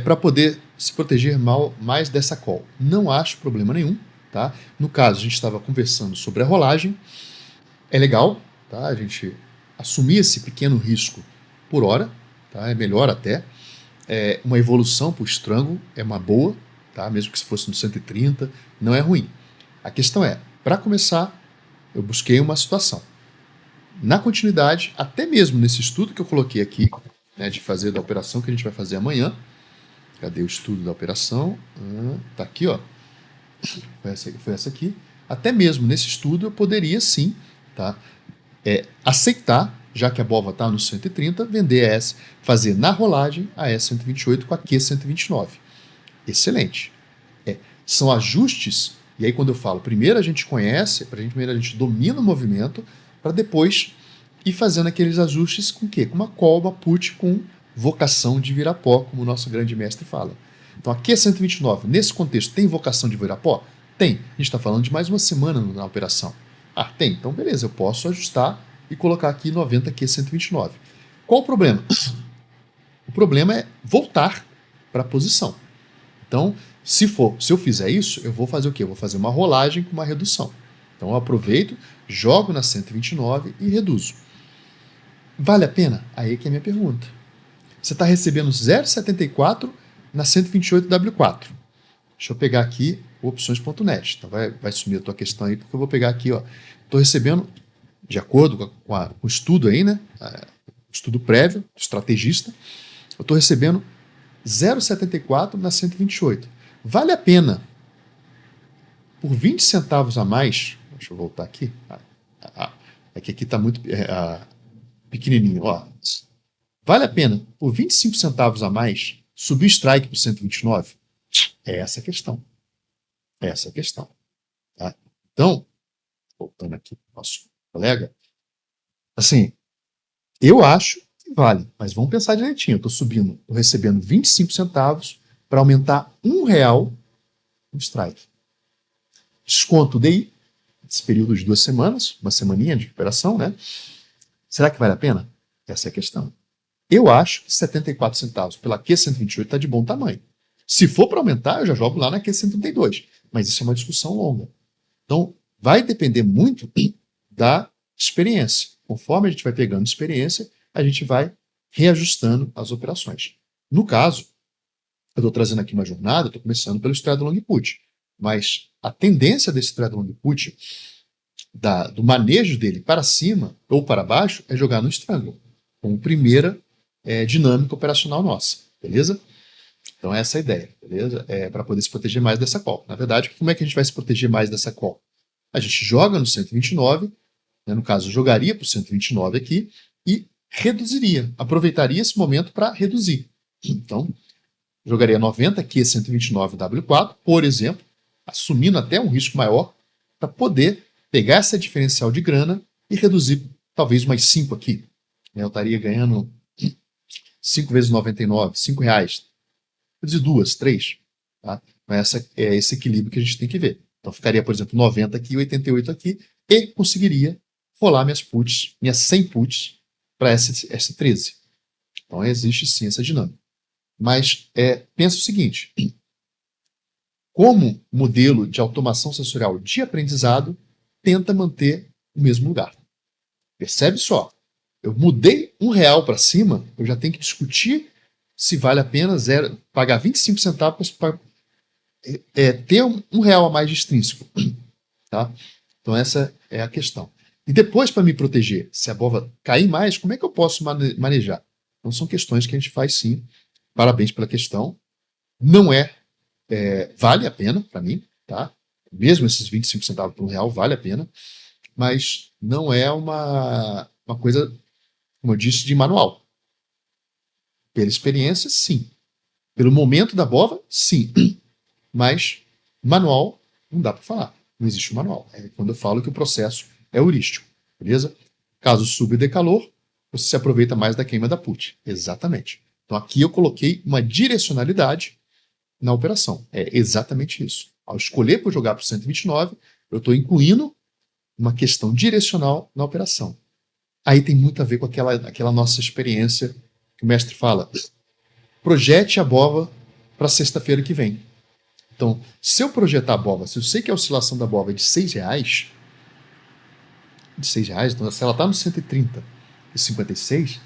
para poder se proteger mais dessa call. Não acho problema nenhum. Tá? No caso, a gente estava conversando sobre a rolagem. É legal, tá? A gente assumir esse pequeno risco por hora. Tá? É melhor até. Uma evolução para o Strangle é uma boa, tá? Mesmo que se fosse no 130, não é ruim. A questão é, para começar, eu busquei uma situação. Na continuidade, até mesmo nesse estudo que eu coloquei aqui, né, de fazer da operação que a gente vai fazer amanhã. Cadê o estudo da operação? Tá aqui, ó. Foi essa aqui. Até mesmo nesse estudo eu poderia sim, tá, aceitar, já que a BOVA está no 130, vender a S, fazer na rolagem a S128 com a Q129. Excelente. São ajustes, e aí quando eu falo, primeiro a gente conhece, primeiro a gente domina o movimento, para depois ir fazendo aqueles ajustes com o quê? Com uma call, uma put com vocação de virar pó, como o nosso grande mestre fala. Então a Q129, nesse contexto, tem vocação de virar pó? Tem. A gente está falando de mais uma semana na operação. Ah, tem. Então beleza, eu posso ajustar e colocar aqui 90 Q129. Qual o problema? O problema é voltar para a posição. Então, se eu fizer isso, eu vou fazer o quê? Eu vou fazer uma rolagem com uma redução. Então eu aproveito, jogo na 129 e reduzo. Vale a pena? Aí que é a minha pergunta. Você está recebendo 0,74 na 128W4. Deixa eu pegar aqui opções.net. Então vai sumir a tua questão aí, porque eu vou pegar aqui, ó. Estou recebendo, de acordo com o estudo aí, né? Estudo prévio, estrategista, eu estou recebendo 0,74 na 128. Vale a pena, por 20 centavos a mais, deixa eu voltar aqui, é que aqui está muito pequenininho, ó. Vale a pena, por 25 centavos a mais, subir o strike para 129? É essa a questão. É essa a questão. Tá? Então, voltando aqui, nosso colega, assim, eu acho que Vale, mas vamos pensar direitinho. Eu estou recebendo 25 centavos para aumentar R$ 1 no strike. Desconto DI, esse período de 2 semanas, uma semaninha de operação, né? Será que vale a pena? Essa é a questão. Eu acho que 74 centavos pela Q128 está de bom tamanho. Se for para aumentar, eu já jogo lá na Q132. Mas isso é uma discussão longa. Então, vai depender muito da experiência. Conforme a gente vai pegando experiência, a gente vai reajustando as operações. No caso, eu estou trazendo aqui uma jornada, estou começando pelo Straddle Long Put. Mas a tendência desse Straddle Long Put, do manejo dele para cima ou para baixo, é jogar no Strangle, como primeira dinâmica operacional nossa, beleza? Então essa é a ideia, beleza? Para poder se proteger mais dessa call. Na verdade, como é que a gente vai se proteger mais dessa call? A gente joga no 129, né, no caso, jogaria para o 129 aqui e reduziria, aproveitaria esse momento para reduzir. Então, jogaria 90 aqui, 129 W4, por exemplo, assumindo até um risco maior, para poder pegar essa diferencial de grana e reduzir talvez mais 5 aqui. Eu estaria ganhando 5 vezes 99, R$ 5. Reduzir 2, 3. Tá? Então é esse equilíbrio que a gente tem que ver. Então ficaria, por exemplo, 90 aqui, 88 aqui, e conseguiria rolar minhas puts, minhas 100 puts para S13. Então existe sim essa dinâmica. Mas pensa o seguinte, como modelo de automação sensorial de aprendizado, tenta manter o mesmo lugar. Percebe só, eu mudei R$ 1 para cima, eu já tenho que discutir se vale a pena pagar 25 centavos para ter R$ 1 a mais de extrínseco. Tá? Então essa é a questão. E depois, para me proteger, se a bova cair mais, como é que eu posso manejar? Então são questões que a gente faz sim. Parabéns pela questão. Não vale a pena para mim, tá? Mesmo esses 25 centavos por R$ 1 vale a pena, mas não é uma coisa, como eu disse, de manual. Pela experiência, sim. Pelo momento da bova, sim. Mas manual não dá para falar. Não existe um manual. É quando eu falo que o processo é heurístico. Beleza? Caso suba e dê calor, você se aproveita mais da queima da put. Exatamente. Então aqui eu coloquei uma direcionalidade na operação. É exatamente isso. Ao escolher por jogar para o 129, eu estou incluindo uma questão direcional na operação. Aí tem muito a ver com aquela nossa experiência que o mestre fala. Projete a bova para sexta-feira que vem. Então, se eu projetar a bova, se eu sei que a oscilação da bova é de R$ 6, então se ela está no 130,56,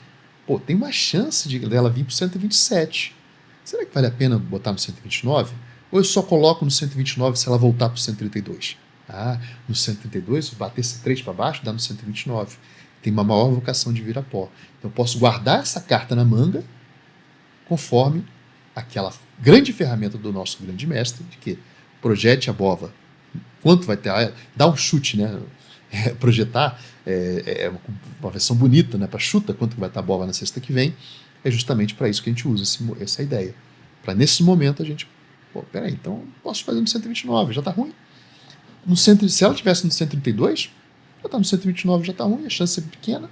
pô, tem uma chance dela vir para o 127. Será que vale a pena botar no 129? Ou eu só coloco no 129 se ela voltar para o 132? No 132, se bater esse 3 para baixo, dá no 129. Tem uma maior vocação de vir a pó. Então eu posso guardar essa carta na manga conforme aquela grande ferramenta do nosso grande mestre, de que projete a bova, quanto vai ter, dá um chute, né? Projetar é uma versão bonita, né? Para chuta quanto vai estar a bova na sexta que vem, é justamente para isso que a gente usa essa ideia. Para nesse momento a gente, peraí, então posso fazer no 129, já está ruim. Se ela estivesse no 132, já está no 129, já está ruim, a chance é pequena,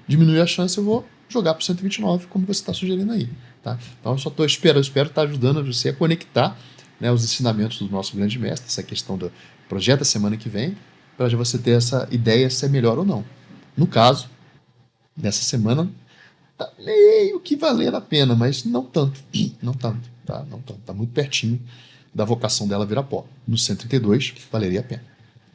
diminui a chance, eu vou jogar para o 129, como você está sugerindo aí. Tá? Então eu só espero estar ajudando você a conectar, né, os ensinamentos do nosso grande mestre, essa questão do projeto da semana que vem, para você ter essa ideia se é melhor ou não. No caso, nessa semana, tá meio que valendo a pena, mas não tanto. Não tanto, tá? Não tanto. Tá muito pertinho da vocação dela virar pó. No 132, valeria a pena.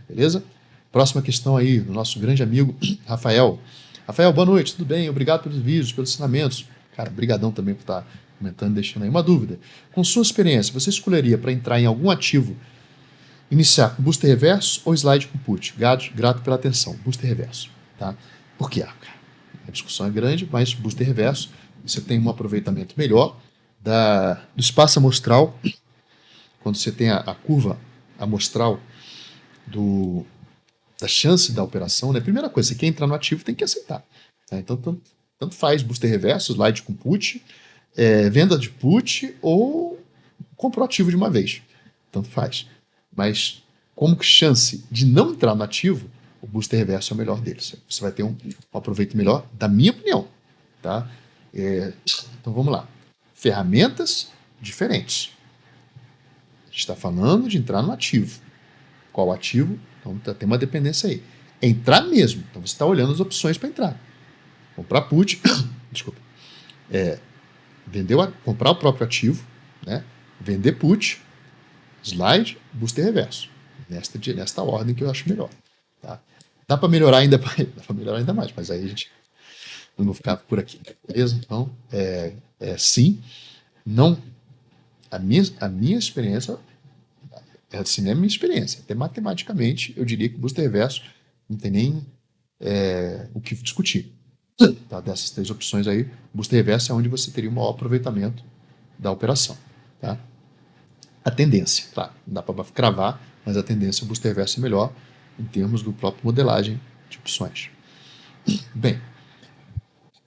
Beleza? Próxima questão aí, do nosso grande amigo Rafael. Rafael, boa noite, tudo bem? Obrigado pelos vídeos, pelos ensinamentos. Cara, brigadão também por estar comentando, deixando aí uma dúvida. Com sua experiência, você escolheria para entrar em algum ativo iniciar com booster reverso ou slide com put? Grato pela atenção. Booster reverso. Tá? Por quê? A discussão é grande, mas booster reverso, você tem um aproveitamento melhor do espaço amostral, quando você tem a curva amostral da chance da operação, né? Primeira coisa, você quer entrar no ativo, tem que aceitar. Tá? Então, tanto faz booster reverso, slide com put, venda de put ou comprou ativo de uma vez. Tanto faz. Mas como que chance de não entrar no ativo, o booster reverso é o melhor deles. Você vai ter um aproveito melhor, da minha opinião. Tá? Então vamos lá. Ferramentas diferentes. A gente está falando de entrar no ativo. Qual ativo? Então tem uma dependência aí. Entrar mesmo. Então você está olhando as opções para entrar. Comprar put, desculpa. Comprar o próprio ativo, né? Vender put, slide, booster reverso. Nesta ordem que eu acho melhor. Tá? Dá para melhorar ainda, mais, mas aí a gente não vou ficar por aqui, beleza? Então, sim, não. A minha experiência, assim, é a minha experiência. Até matematicamente, eu diria que o booster reverso não tem nem o que discutir. Tá? Dessas 3 opções aí, o booster reverso é onde você teria o maior aproveitamento da operação. Tá? A tendência, claro, não dá para cravar, mas a tendência, o booster reverso é melhor em termos do próprio modelagem de opções. Bem,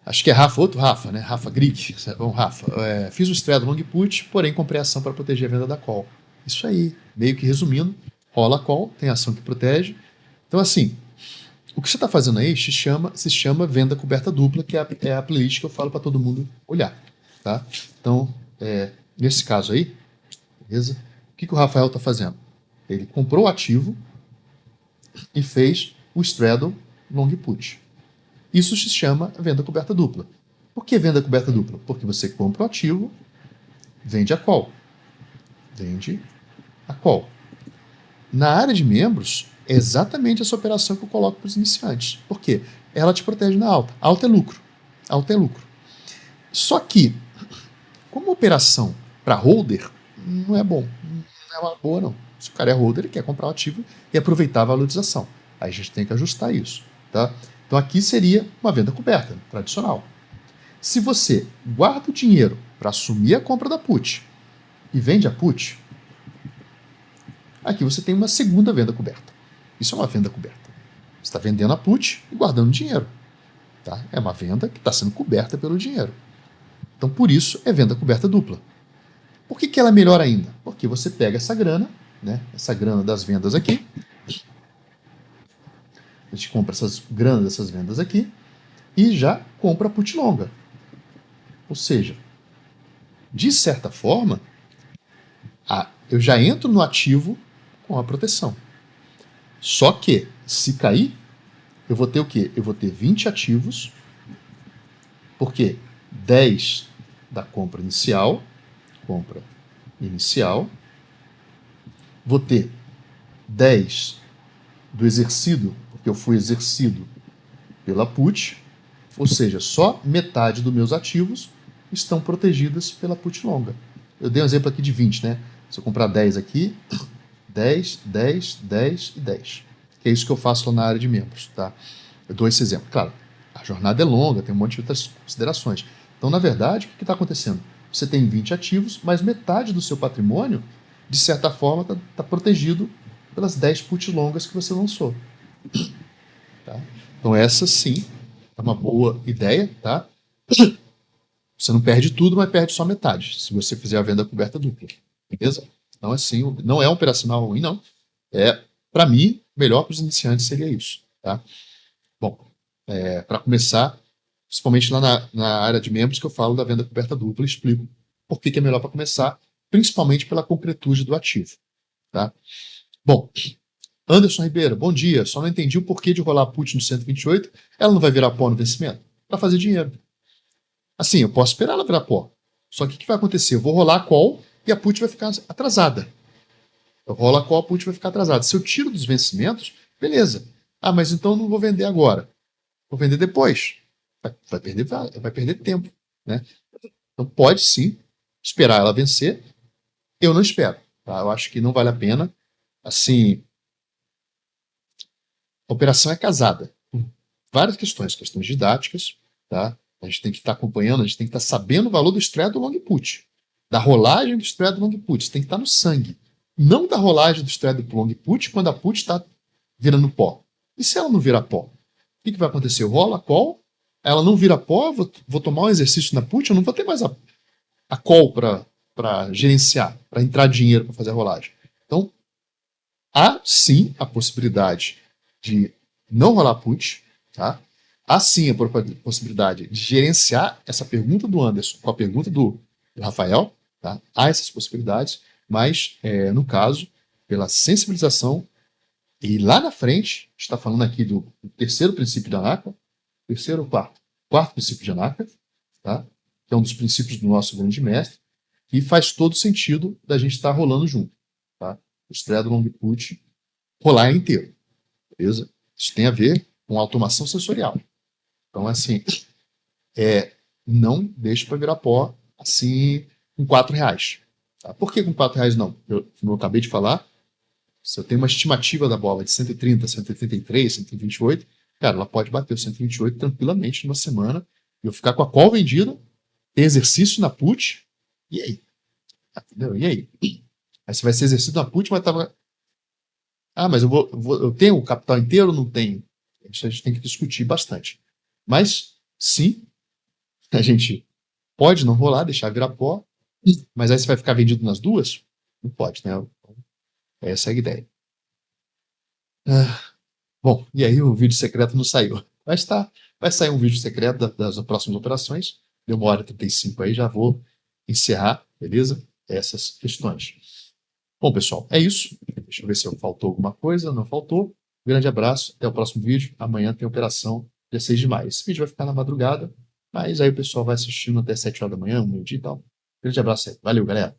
acho que é outro Rafa, né? Rafa Grieg. Bom, Rafa, fiz o straddle long put, porém comprei ação para proteger a venda da call. Isso aí, meio que resumindo, rola a call, tem ação que protege. Então, assim, o que você está fazendo aí se chama venda coberta dupla, que é a playlist que eu falo para todo mundo olhar. Tá? Então, nesse caso aí, beleza? O que o Rafael está fazendo? Ele comprou o ativo e fez o straddle long put. Isso se chama venda coberta dupla. Por que venda coberta dupla? Porque você compra o ativo, vende a call. Vende a call. Na área de membros, é exatamente essa operação que eu coloco para os iniciantes. Por quê? Ela te protege na alta. Alta é lucro. Alta é lucro. Só que, como operação para holder, não é bom. Não é uma boa, não. Se o cara é holder, ele quer comprar o ativo e aproveitar a valorização. Aí a gente tem que ajustar isso. Tá? Então aqui seria uma venda coberta, tradicional. Se você guarda o dinheiro para assumir a compra da put e vende a put, aqui você tem uma segunda venda coberta. Isso é uma venda coberta. Você está vendendo a put e guardando dinheiro. Tá? É uma venda que está sendo coberta pelo dinheiro. Então, por isso, é venda coberta dupla. Por que ela é melhor ainda? Porque você pega essa grana, né, essa grana das vendas aqui, a gente compra essas granas dessas vendas aqui e já compra a put longa. Ou seja, de certa forma, eu já entro no ativo com a proteção. Só que, se cair, eu vou ter o quê? Eu vou ter 20 ativos, porque 10 da compra inicial, vou ter 10 do exercido, porque eu fui exercido pela put, ou seja, só metade dos meus ativos estão protegidas pela put longa. Eu dei um exemplo aqui de 20, né? Se eu comprar 10 aqui, 10, 10, 10 e 10. Que é isso que eu faço lá na área de membros, tá? Eu dou esse exemplo. Claro, a jornada é longa, tem um monte de outras considerações. Então, na verdade, o que está acontecendo? Você tem 20 ativos, mas metade do seu patrimônio, de certa forma, está protegido pelas 10 puts longas que você lançou. Tá? Então, essa sim é uma boa ideia, tá? Você não perde tudo, mas perde só metade, se você fizer a venda coberta dupla. Beleza? Então, assim, não é um operacional ruim, não. Para mim, melhor para os iniciantes seria isso. Tá? Bom, para começar, principalmente lá na área de membros, que eu falo da venda coberta dupla, explico por que é melhor para começar, principalmente pela concretude do ativo. Tá? Bom, Anderson Ribeiro, bom dia. Só não entendi o porquê de rolar put no 128. Ela não vai virar pó no vencimento? Para fazer dinheiro. Assim, eu posso esperar ela virar pó. Só que o que vai acontecer? Eu vou rolar a call e a put vai ficar atrasada. Eu rolo a call, a put vai ficar atrasada. Se eu tiro dos vencimentos, beleza. Ah, mas então eu não vou vender agora. Vou vender depois. Vai perder tempo. Né? Então pode sim esperar ela vencer. Eu não espero. Tá? Eu acho que não vale a pena. Assim, a operação é casada. Várias questões didáticas. Tá? A gente tem que estar acompanhando, a gente tem que estar sabendo o valor do straddle long put. Da rolagem do straddle long put. Isso tem que estar no sangue. Não da rolagem do straddle long put quando a put está virando pó. E se ela não virar pó? O que vai acontecer? Eu rolo a call, ela não vira pó, vou tomar um exercício na put, eu não vou ter mais a call para gerenciar, para entrar dinheiro para fazer a rolagem. Então, há sim a possibilidade de não rolar put, tá? há sim a possibilidade de gerenciar essa pergunta do Anderson com a pergunta do Rafael, tá? Há essas possibilidades, mas, no caso, pela sensibilização, e lá na frente, está falando aqui do terceiro princípio da ANACA, terceiro ou quarto princípio de ANACA, tá? Que é um dos princípios do nosso grande mestre, e faz todo sentido da gente estar rolando junto. Tá? O Straddle Long Put rolar inteiro, beleza? Isso tem a ver com automação sensorial. Então, assim, não deixe para virar pó assim com R$ 4. Tá? Por que com R$ 4 não? Como eu acabei de falar, se eu tenho uma estimativa da bola de 130, 133, 128, cara, ela pode bater o 128 tranquilamente numa semana e eu ficar com a call vendida, ter exercício na put, e aí? Entendeu? E aí? Aí você vai ser exercício na put, mas tava. Ah, mas eu tenho o capital inteiro ou não tenho? Isso a gente tem que discutir bastante. Mas, sim, a gente pode não rolar, deixar virar pó, mas aí você vai ficar vendido nas duas? Não pode, né? Essa é a ideia. Bom, e aí o vídeo secreto não saiu. Mas tá, vai sair um vídeo secreto das próximas operações. Deu 1h35 aí, já vou encerrar, beleza? Essas questões. Bom, pessoal, é isso. Deixa eu ver se faltou alguma coisa. Não faltou. Grande abraço, até o próximo vídeo. Amanhã tem operação dia 6 de maio. Esse vídeo vai ficar na madrugada, mas aí o pessoal vai assistindo até 7 horas da manhã, meio-dia e tal. Grande abraço aí. Valeu, galera.